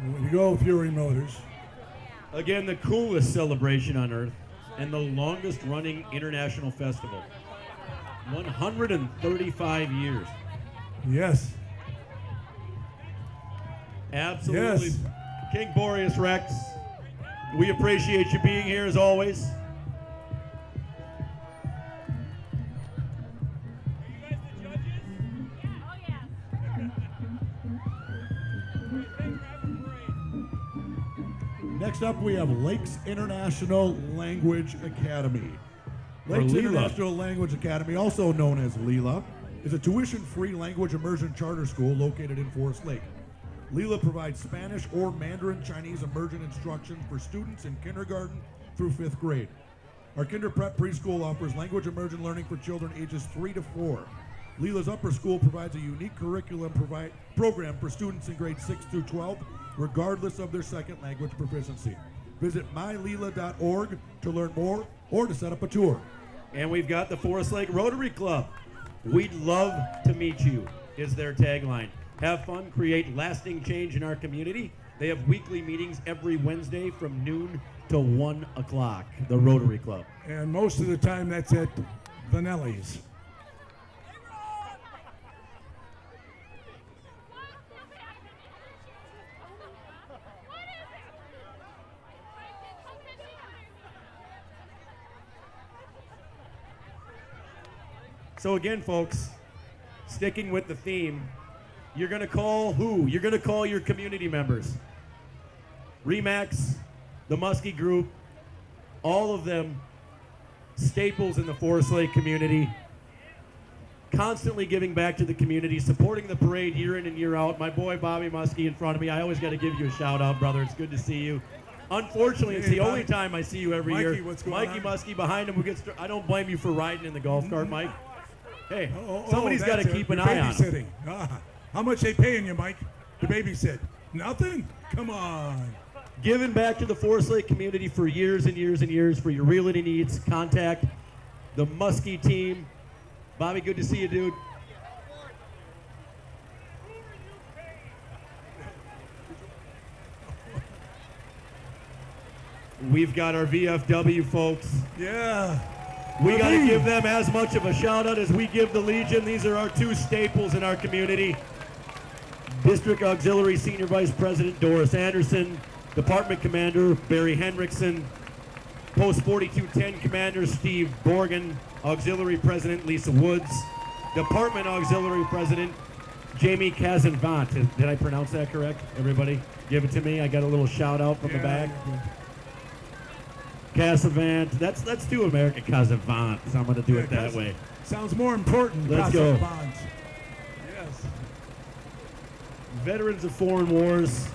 Speaker 2: Way to go, Fury Motors.
Speaker 1: Again, the coolest celebration on earth and the longest running international festival. 135 years.
Speaker 2: Yes.
Speaker 1: Absolutely.
Speaker 2: Yes.
Speaker 1: King Boreas Rex, we appreciate you being here as always.
Speaker 4: Next up, we have Lakes International Language Academy.
Speaker 1: Or
Speaker 4: Lakes
Speaker 1: Leela.
Speaker 4: International Language Academy, also known as Leela, is a tuition-free language immersion charter school located in Forest Lake. Leela provides Spanish or Mandarin Chinese immersion instruction for students in kindergarten through 5th grade. Our Kinder Prep preschool offers language immersion learning for children ages 3 to 4. Leela's upper school provides a unique curriculum program for students in grades 6 through 12, regardless of their second language proficiency. Visit myleela.org to learn more or to set up a tour.
Speaker 1: And we've got the Forest Lake Rotary Club. We'd love to meet you, is their tagline. have fun, create lasting change in our community. They have weekly meetings every Wednesday from noon to 1 o'clock, the Rotary Club.
Speaker 2: And most of the time that's at Vanelli's.
Speaker 1: So again, folks, sticking with the theme, you're going to call who? You're going to call your community members. Remax, the Muskie Group, all of them staples in the Forest Lake community, constantly giving back to the community, supporting the parade year in and year out. My boy Bobby Muskie in front of me, I always got to give you a shout out, brother. It's good to see you. Unfortunately, it's the only time I see you every
Speaker 2: Mikey,
Speaker 1: year.
Speaker 2: what's going
Speaker 1: Mikey
Speaker 2: on?
Speaker 1: Muskie behind him. I don't blame you for riding in the golf cart, Mike. Hey,
Speaker 2: Oh,
Speaker 1: somebody's got to
Speaker 2: that's
Speaker 1: keep
Speaker 2: it.
Speaker 1: an
Speaker 2: You're
Speaker 1: eye on him.
Speaker 2: babysitting. How much they paying you, Mike, to babysit? Nothing? Come on.
Speaker 1: Giving back to the Forest Lake community for years and years and years. For your realty needs, contact the Muskie team. Bobby, good to see you, dude. We've got our VFW folks.
Speaker 2: Yeah.
Speaker 1: We got to give them as much of a shout out as we give the Legion. These are our two staples in our community. District Auxiliary Senior Vice President Doris Anderson, Department Commander Barry Henriksen, Post 4210 Commander Steve Borgen, Auxiliary President Lisa Woods, Department Auxiliary President Jamie Kazanvant. Did I pronounce that correct? Everybody, give it to me. I got a little shout out from the back. Casavant. Let's do American Casavant. So I'm going to do it that way.
Speaker 2: Sounds more important.
Speaker 1: Let's go.
Speaker 2: Bonds. Yes.
Speaker 1: Veterans of foreign wars.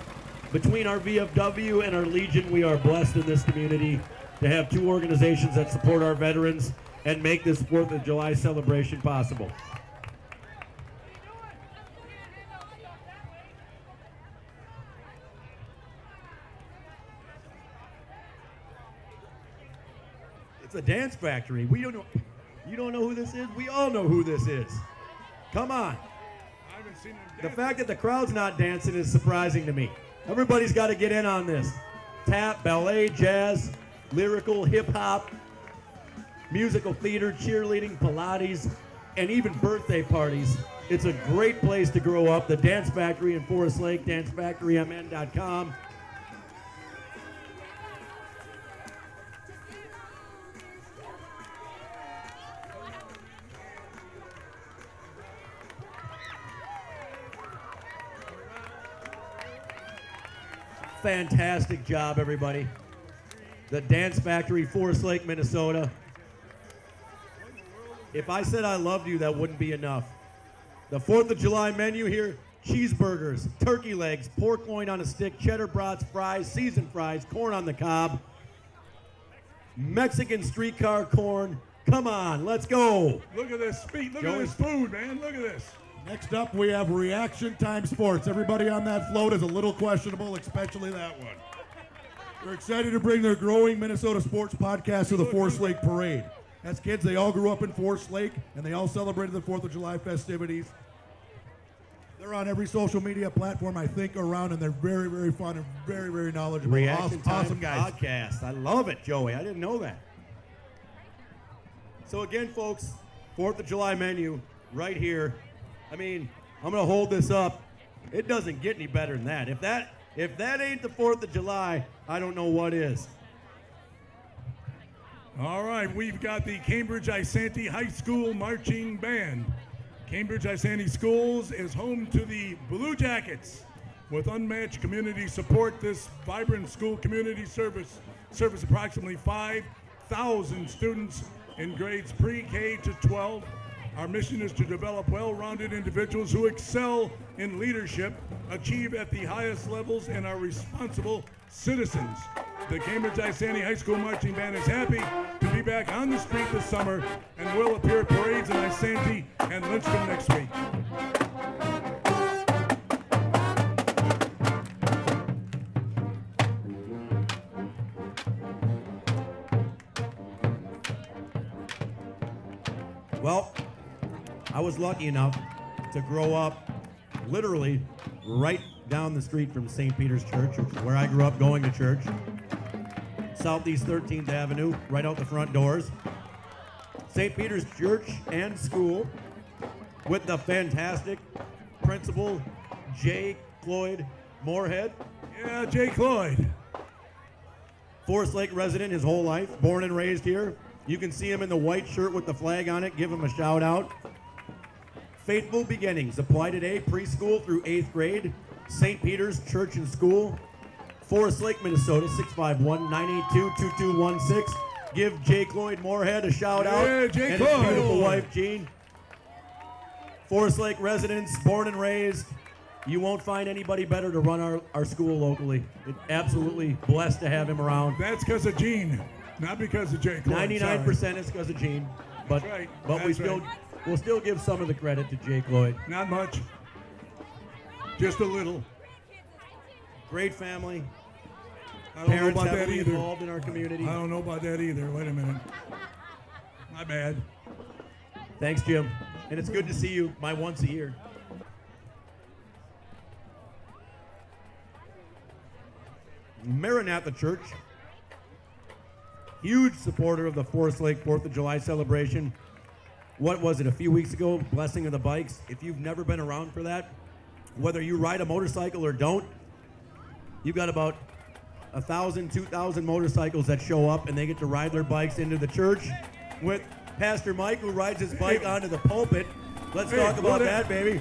Speaker 1: Between our VFW and our Legion, we are blessed in this community to have two organizations that support our veterans and make this 4th of July celebration possible. It's a dance factory. We don't know. You don't know who this is? We all know who this is. Come on.
Speaker 2: I haven't seen them
Speaker 1: The
Speaker 2: dance.
Speaker 1: fact that the crowd's not dancing is surprising to me. Everybody's got to get in on this. Tap, ballet, jazz, lyrical, hip-hop, musical theater, cheerleading, Pilates, and even birthday parties. It's a great place to grow up. The Dance Factory in Forest Lake, dancefactorymn.com. Fantastic job, everybody. The Dance Factory, Forest Lake, Minnesota. If I said I loved you, that wouldn't be enough. The 4th of July menu here, cheeseburgers, turkey legs, pork loin on a stick, cheddar brats, fries, seasoned fries, corn on the cob, Mexican streetcar corn. Come on, let's go.
Speaker 2: Look at this feet. Look
Speaker 1: Joey.
Speaker 2: at this food, man. Look at this.
Speaker 4: Next up, we have Reaction Time Sports. Everybody on that float is a little questionable, especially that one. We're excited to bring their growing Minnesota sports podcast to the Forest Lake Parade. As kids, they all grew up in Forest Lake, and they all celebrated the 4th of July festivities. They're on every social media platform, I think, around, and they're very, very fun and very, very knowledgeable.
Speaker 1: Reaction
Speaker 4: awesome
Speaker 1: Time
Speaker 4: guys.
Speaker 1: podcast. I love it, Joey. I didn't know that. So again, folks, 4th of July menu right here. I mean, I'm going to hold this up. It doesn't get any better than that. If that ain't the 4th of July, I don't know what is.
Speaker 2: All right, we've got the CambridgeIsanti High School Marching Band. CambridgeIsanti Schools is home to the Blue Jackets. With unmatched community support, this vibrant school community serves approximately 5,000 students in grades pre-K to 12. Our mission is to develop well-rounded individuals who excel in leadership, achieve at the highest levels, and are responsible citizens. The CambridgeIsanti High School Marching Band is happy to be back on the street this summer and will appear at parades in Isanti and Lynchburg next week.
Speaker 1: Well, I was lucky enough to grow up literally right down the street from St. Peter's Church, which is where I grew up going to church. Southeast 13th Avenue, right out the front doors. St. Peter's Church and School with the fantastic Principal J. Cloyd Moorhead.
Speaker 2: Yeah, Jay Cloyd.
Speaker 1: Forest Lake resident his whole life, born and raised here. You can see him in the white shirt with the flag on it. Give him a shout out. Faithful Beginnings, apply today, preschool through 8th grade. St. Peter's Church and School, Forest Lake, Minnesota, 651-982-2216. Give Jay Cloyd Moorhead a shout out.
Speaker 2: Yeah, Jay
Speaker 1: and
Speaker 2: Cloyd.
Speaker 1: his beautiful wife, Jean. Forest Lake residents, born and raised. You won't find anybody better to run our school locally. Absolutely blessed to have him around.
Speaker 2: That's because of Gene, not because of Jay Cloyd.
Speaker 1: 99% is because of Gene, but
Speaker 2: That's right.
Speaker 1: but we
Speaker 2: That's
Speaker 1: still
Speaker 2: right.
Speaker 1: we'll still give some of the credit to Jay Cloyd.
Speaker 2: Not much. Just a little.
Speaker 1: Great family.
Speaker 2: I don't know
Speaker 1: Parents
Speaker 2: about that
Speaker 1: heavily
Speaker 2: either.
Speaker 1: involved in our community.
Speaker 2: I don't know about that either. Wait a minute. My bad.
Speaker 1: Thanks, Jim. And it's good to see you once a year. Maranatha Church, huge supporter of the Forest Lake 4th of July celebration. What was it, a few weeks ago, Blessing of the Bikes? If you've never been around for that, whether you ride a motorcycle or don't, you've got about 1,000, 2,000 motorcycles that show up and they get to ride their bikes into the church with Pastor Mike, who rides his bike onto the pulpit. Let's talk about that, baby.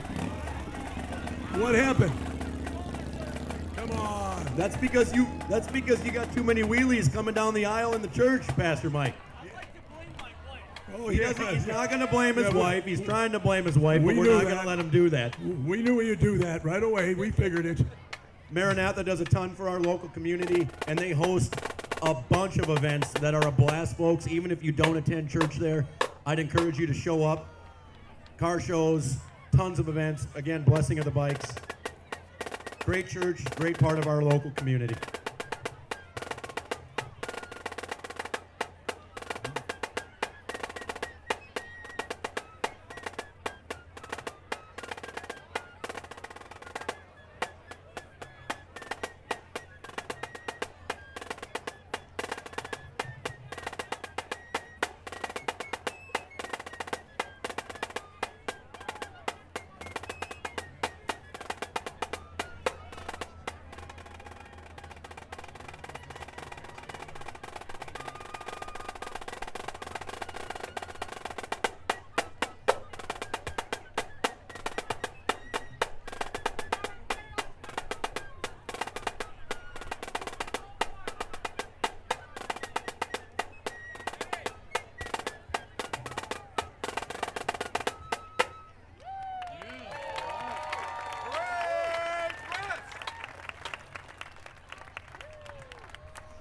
Speaker 2: What happened? Come on.
Speaker 1: That's because you got too many wheelies coming down the aisle in the church, Pastor Mike.
Speaker 2: Oh,
Speaker 1: He's not going to blame his wife. He's trying to blame his wife, but
Speaker 2: We
Speaker 1: we're
Speaker 2: knew
Speaker 1: not going
Speaker 2: that.
Speaker 1: to let him do that.
Speaker 2: We knew you'd do that right away. We figured it.
Speaker 1: Maranatha does a ton for our local community, and they host a bunch of events that are a blast, folks. Even if you don't attend church there, I'd encourage you to show up. Car shows, tons of events. Again, Blessing of the Bikes. Great church, great part of our local community.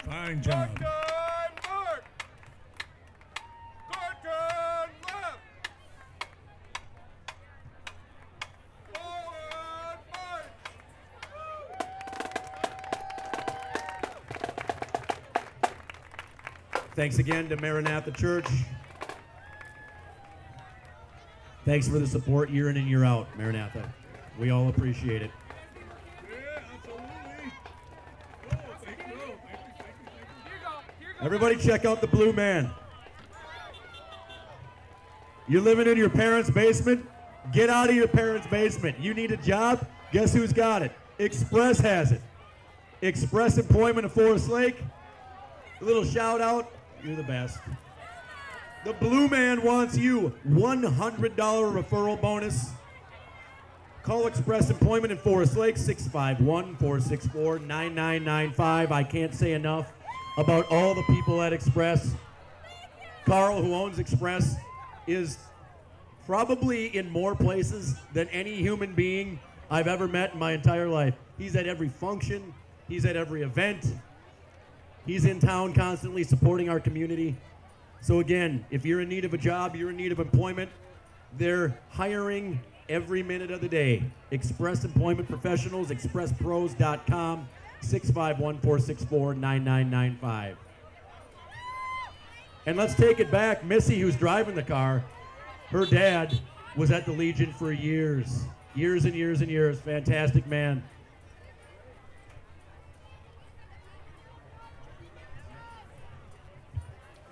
Speaker 2: Fine job.
Speaker 1: Thanks again to Maranatha Church. Thanks for the support year in and year out, Maranatha. We all appreciate it.
Speaker 2: Yeah, absolutely. Oh, thank you.
Speaker 1: Everybody check out the Blue Man. You're living in your parents' basement? Get out of your parents' basement. You need a job? Guess who's got it? Express has it. Express Employment of Forest Lake. A little shout out. You're the best. The Blue Man wants you. $100 referral bonus. Call Express Employment in Forest Lake, 651-464-9995. I can't say enough about all the people at Express. Carl, who owns Express, is probably in more places than any human being I've ever met in my entire life. He's at every function. He's at every event. He's in town constantly supporting our community. So again, if you're in need of a job, you're in need of employment, they're hiring every minute of the day. Express Employment Professionals, expresspros.com, 651-464-9995. And let's take it back. Missy, who's driving the car, her dad was at the Legion for years. Years and years and years. Fantastic man.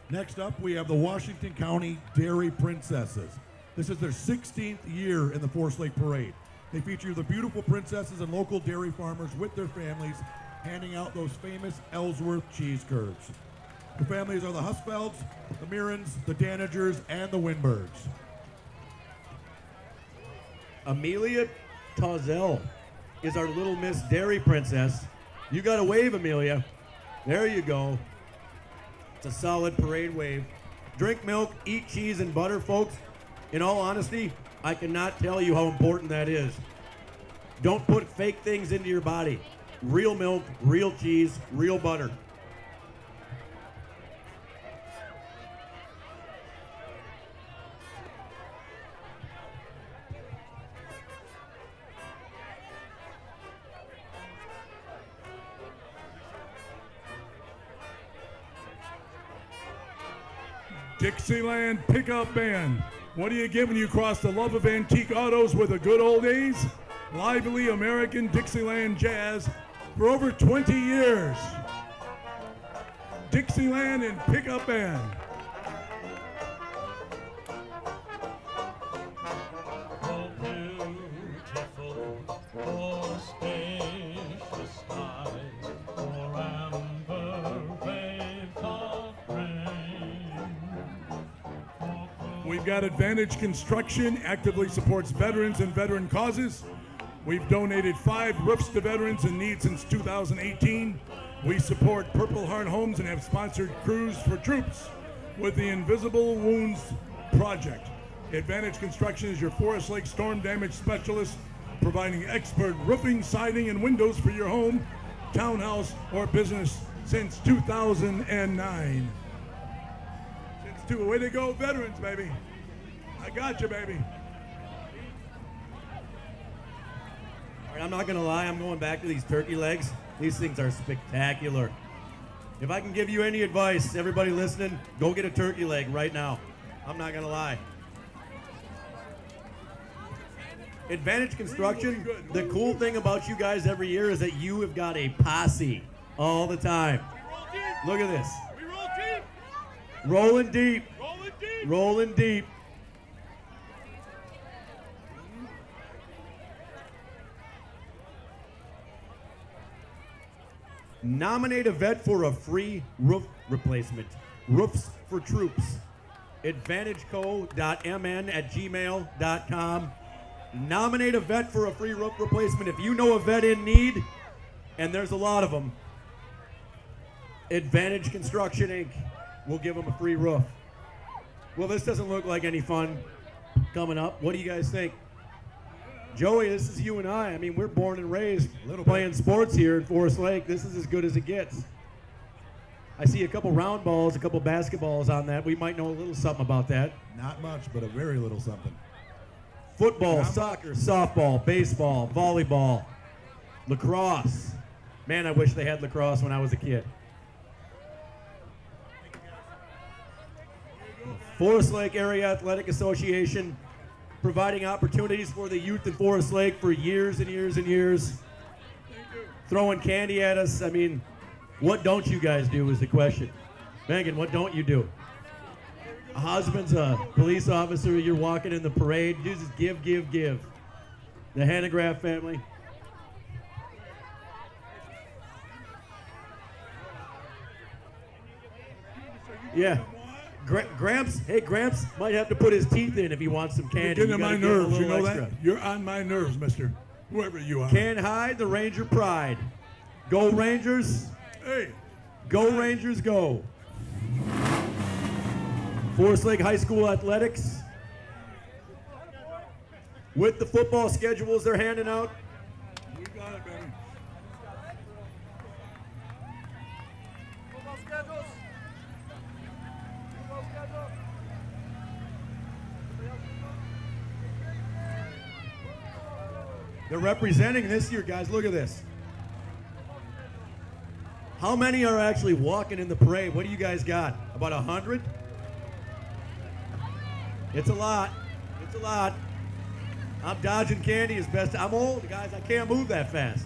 Speaker 4: Next up, we have the Washington County Dairy Princesses. This is their 16th year in the Forest Lake Parade. They feature the beautiful princesses and local dairy farmers with their families, handing out those famous Ellsworth cheese curds. The families are the Husfelds, the Mirans, the Danagers, and the Winbergs.
Speaker 1: Amelia Tauzel is our little Miss Dairy Princess. You got to wave, Amelia. There you go. It's a solid parade wave. Drink milk, eat cheese and butter, folks. In all honesty, I cannot tell you how important that is. Don't put fake things into your body. Real milk, real cheese, real butter.
Speaker 2: Dixieland Pickup Band. What are you giving you across the love of antique autos with the good old days? Lively American Dixieland jazz for over 20 years. Dixieland and Pickup Band. We've got Advantage Construction, actively supports veterans and veteran causes. We've donated 5 roofs to veterans in need since 2018. We support Purple Heart Homes and have sponsored crews for troops with the Invisible Wounds Project. Advantage Construction is your Forest Lake storm damage specialist, providing expert roofing, siding, and windows for your home, townhouse, or business since 2009. Way to go, veterans, baby. I got you, baby.
Speaker 1: All right, I'm not going to lie. I'm going back to these turkey legs. These things are spectacular. If I can give you any advice, everybody listening, go get a turkey leg right now. I'm not going to lie. Advantage Construction, the cool thing about you guys every year is that you have got a posse all the time. Look at this. Rolling deep. Rolling deep. Nominate a vet for a free roof replacement. Roofs for Troops. AdvantageCo.mn@gmail.com. Nominate a vet for a free roof replacement. If you know a vet in need, and there's a lot of them, Advantage Construction Inc. will give them a free roof. Well, this doesn't look like any fun coming up. What do you guys think? Joey, this is you and I. I mean, we're born and raised playing sports here in Forest Lake. This is as good as it gets. I see a couple round balls, a couple basketballs on that. We might know a little something about that.
Speaker 4: Not much, but a very little something.
Speaker 1: Football, soccer, softball, baseball, volleyball, lacrosse. Man, I wish they had lacrosse when I was a kid. Forest Lake Area Athletic Association, providing opportunities for the youth in Forest Lake for years and years and years. Throwing candy at us. I mean, what don't you guys do is the question. Megan, what don't you do? A husband's a police officer, you're walking in the parade, you just give, give, give. The Hanegraaff family. Yeah. Gramps, hey, Gramps might have to put his teeth in if he wants some candy.
Speaker 2: You're getting on my nerves, you know that? You're on my nerves, mister. Whoever you are.
Speaker 1: Can't hide the Ranger pride. Go Rangers.
Speaker 2: Hey.
Speaker 1: Go Rangers, go. Forest Lake High School Athletics. With the football schedules they're handing out.
Speaker 2: We got it, baby. Football schedules.
Speaker 1: They're representing this year, guys. Look at this. How many are actually walking in the parade? What do you guys got? About 100? It's a lot. It's a lot. I'm dodging candy as best. I'm old, guys. I can't move that fast.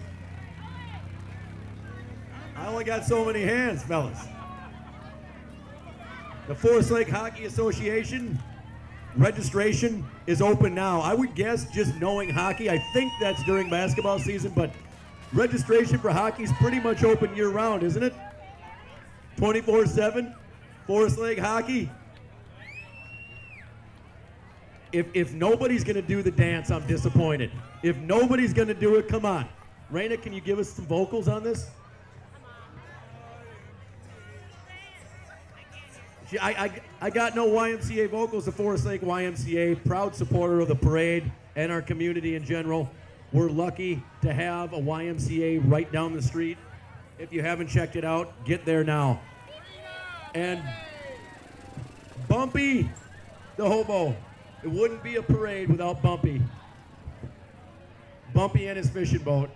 Speaker 1: I only got so many hands, fellas. The Forest Lake Hockey Association registration is open now. I would guess, just knowing hockey, I think that's during basketball season, but registration for hockey is pretty much open year-round, isn't it? 24/7, Forest Lake Hockey. If nobody's going to do the dance, I'm disappointed. If nobody's going to do it, come on. Reina, can you give us some vocals on this? I got no YMCA vocals. The Forest Lake YMCA, proud supporter of the parade and our community in general. We're lucky to have a YMCA right down the street. If you haven't checked it out, get there now. And Bumpy, the hobo. It wouldn't be a parade without Bumpy. Bumpy and his fishing boat.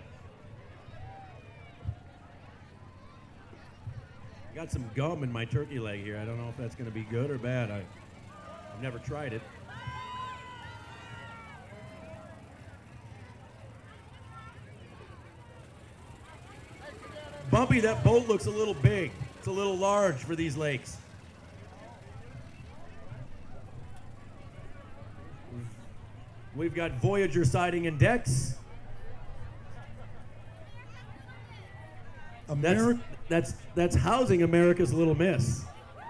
Speaker 1: I got some gum in my turkey leg here. I don't know if that's going to be good or bad. I've never tried it. Bumpy, that boat looks a little big. It's a little large for these lakes. We've got Voyager siding and decks. That's housing America's Little Miss.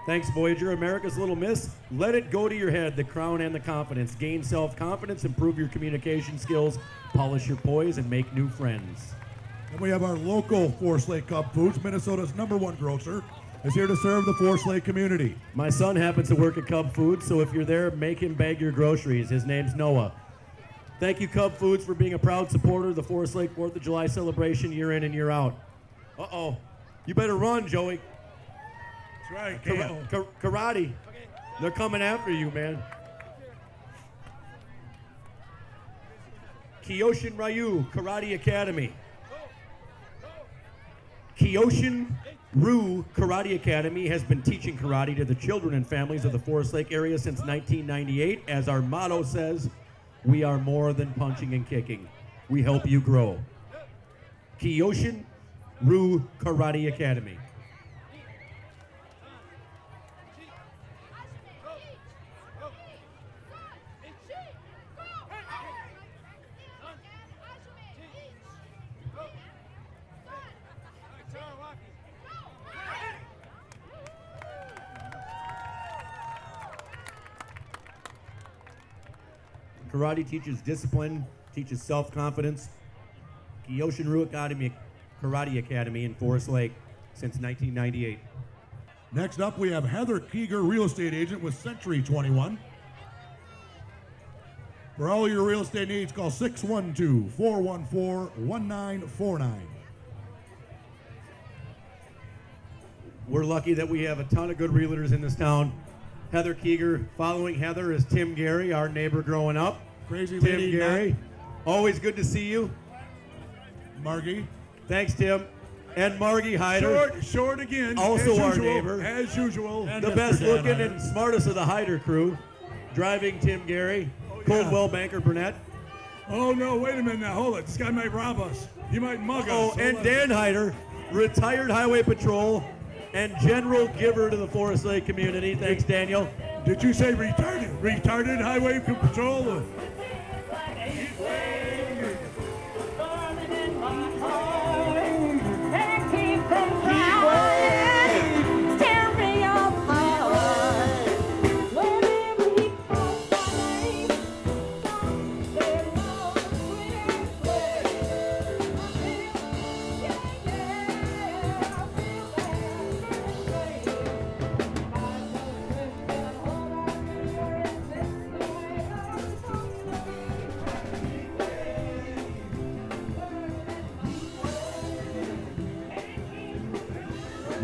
Speaker 1: Thanks, Voyager. America's Little Miss. Let it go to your head, the crown and the confidence. Gain self-confidence, improve your communication skills, polish your poise, and make new friends.
Speaker 4: And we have our local Forest Lake Cub Foods, Minnesota's #1 grocer, is here to serve the Forest Lake community.
Speaker 1: My son happens to work at Cub Foods, so if you're there, make him bag your groceries. His name's Noah. Thank you, Cub Foods, for being a proud supporter of the Forest Lake 4th of July celebration year in and year out. Uh-oh. You better run, Joey.
Speaker 2: That's right.
Speaker 1: Karate. They're coming after you, man. Kyoshin Ryu Karate Academy. Kyoshin Ryu Karate Academy has been teaching karate to the children and families of the Forest Lake area since 1998. As our motto says, we are more than punching and kicking. We help you grow. Kyoshin Ryu Karate Academy. Karate teaches discipline, teaches self-confidence. Kyoshin Ryu Karate Academy in Forest Lake since 1998.
Speaker 4: Next up, we have Heather Keeger, real estate agent with Century 21. For all your real estate needs, call 612-414-1949.
Speaker 1: We're lucky that we have a ton of good realtors in this town. Heather Keeger. Following Heather is Tim Gary, our neighbor growing up.
Speaker 4: Crazy
Speaker 1: Tim
Speaker 4: lady,
Speaker 1: Gary. Always good to see you.
Speaker 4: Margie.
Speaker 1: Thanks, Tim. And Margie Hyder.
Speaker 2: Short again.
Speaker 1: Also
Speaker 2: as
Speaker 1: our
Speaker 2: usual,
Speaker 1: neighbor.
Speaker 2: As usual.
Speaker 4: And
Speaker 1: The
Speaker 4: Mr.
Speaker 1: best
Speaker 4: Dan
Speaker 1: looking
Speaker 4: Hyder.
Speaker 1: and smartest of the Hyder crew. Driving Tim Gary. Coldwell Banker Burnett.
Speaker 2: Oh, no, wait a minute now. Hold it. This guy might rob us. He might mug us.
Speaker 1: Oh,
Speaker 2: Hold
Speaker 1: and
Speaker 2: on.
Speaker 1: Dan Hyder, retired Highway Patrol and general giver to the Forest Lake community. Thanks, Daniel.
Speaker 2: Did you say retarded? Retarded highway patrol?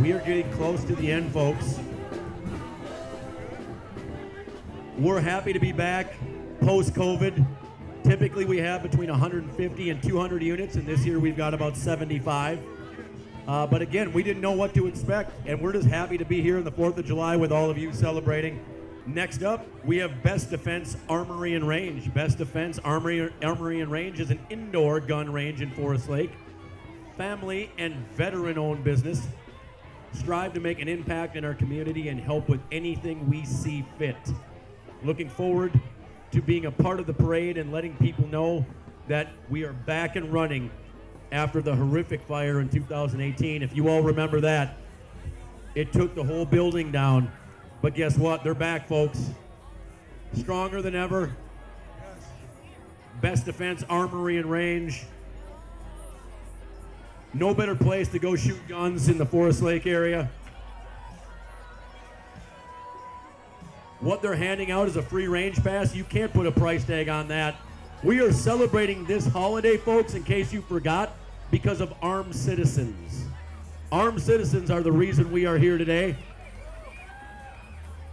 Speaker 1: We are getting close to the end, folks. We're happy to be back post-COVID. Typically, we have between 150 and 200 units, and this year we've got about 75. But again, we didn't know what to expect, and we're just happy to be here on the 4th of July with all of you celebrating. Next up, we have Best Defense Armory and Range. Best Defense Armory and Range is an indoor gun range in Forest Lake. Family and veteran-owned business. Strive to make an impact in our community and help with anything we see fit. Looking forward to being a part of the parade and letting people know that we are back and running after the horrific fire in 2018. If you all remember that, it took the whole building down. But guess what? They're back, folks. Stronger than ever. Best Defense Armory and Range. No better place to go shoot guns in the Forest Lake area. What they're handing out is a free range pass. You can't put a price tag on that. We are celebrating this holiday, folks, in case you forgot, because of armed citizens. Armed citizens are the reason we are here today.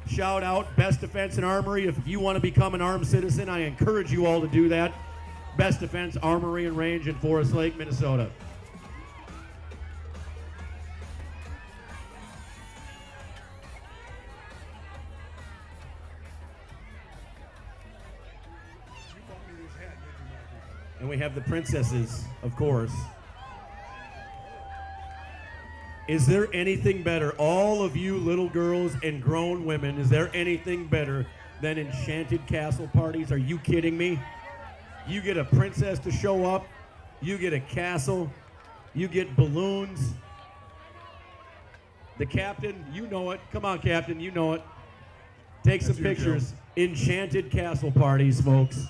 Speaker 1: Shout out Best Defense and Armory. If you want to become an armed citizen, I encourage you all to do that. Best Defense Armory and Range in Forest Lake, Minnesota. And we have the princesses, of course. Is there anything better, all of you little girls and grown women, is there anything better than enchanted castle parties? Are you kidding me? You get a princess to show up, you get a castle, you get balloons. The captain, you know it. Come on, Captain, you know it. Take some pictures. Enchanted castle parties, folks.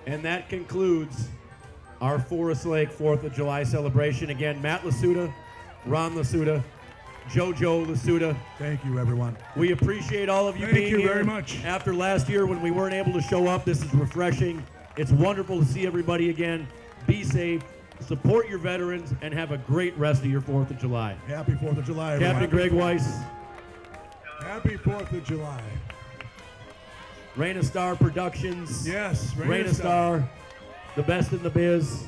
Speaker 1: And that concludes our Forest Lake 4th of July celebration. Again, Matt Lasuda, Ron Lasuda, JoJo Lasuda.
Speaker 4: Thank you, everyone.
Speaker 1: We appreciate all of you being here.
Speaker 2: Thank you very much.
Speaker 1: After last year when we weren't able to show up, this is refreshing. It's wonderful to see everybody again. Be safe, support your veterans, and have a great rest of your 4th of July.
Speaker 4: Happy 4th of July, everyone.
Speaker 1: Captain Greg Weiss.
Speaker 2: Happy 4th of July.
Speaker 1: Reina Stark Productions.
Speaker 2: Yes,
Speaker 1: Reina Stark. The best in the biz.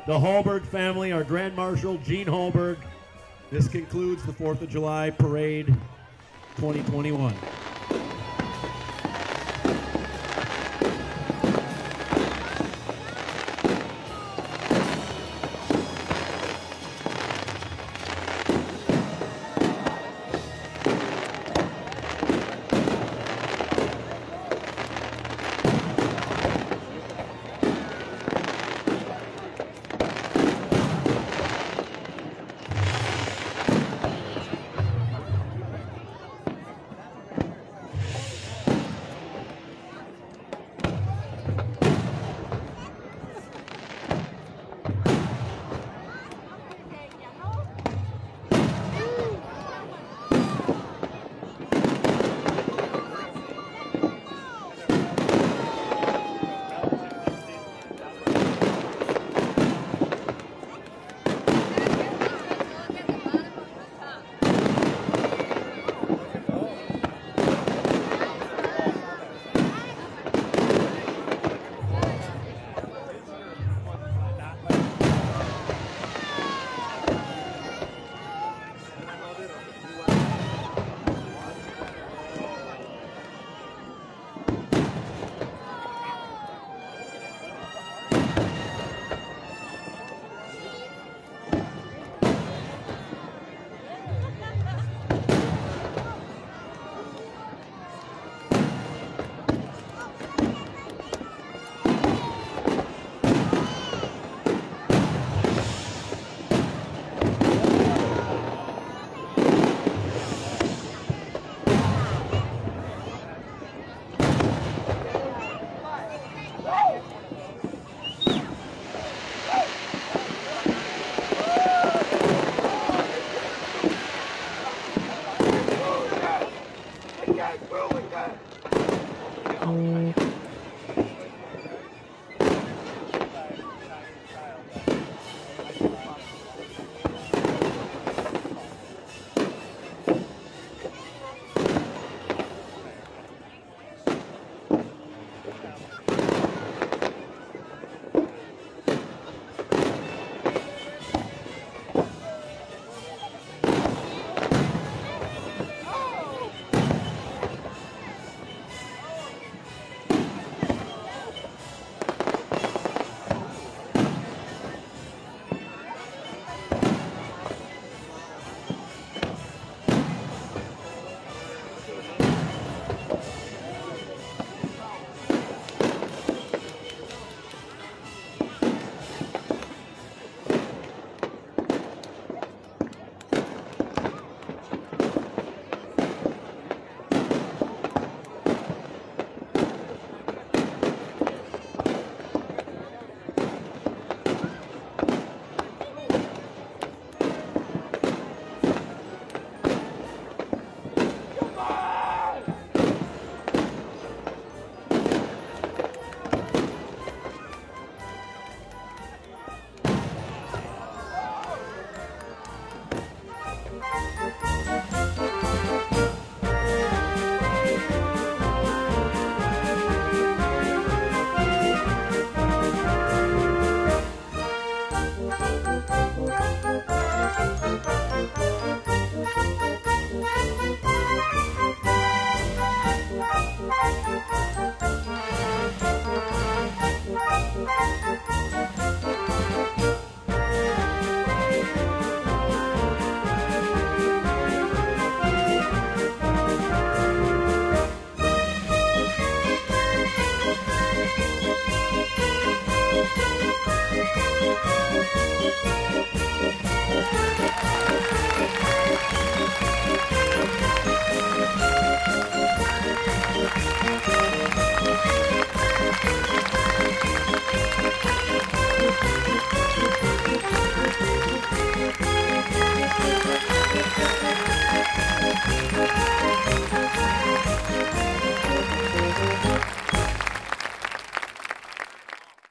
Speaker 1: The Hallberg family, our Grand Marshal, Gene Hallberg. This concludes the 4th of July Parade 2021.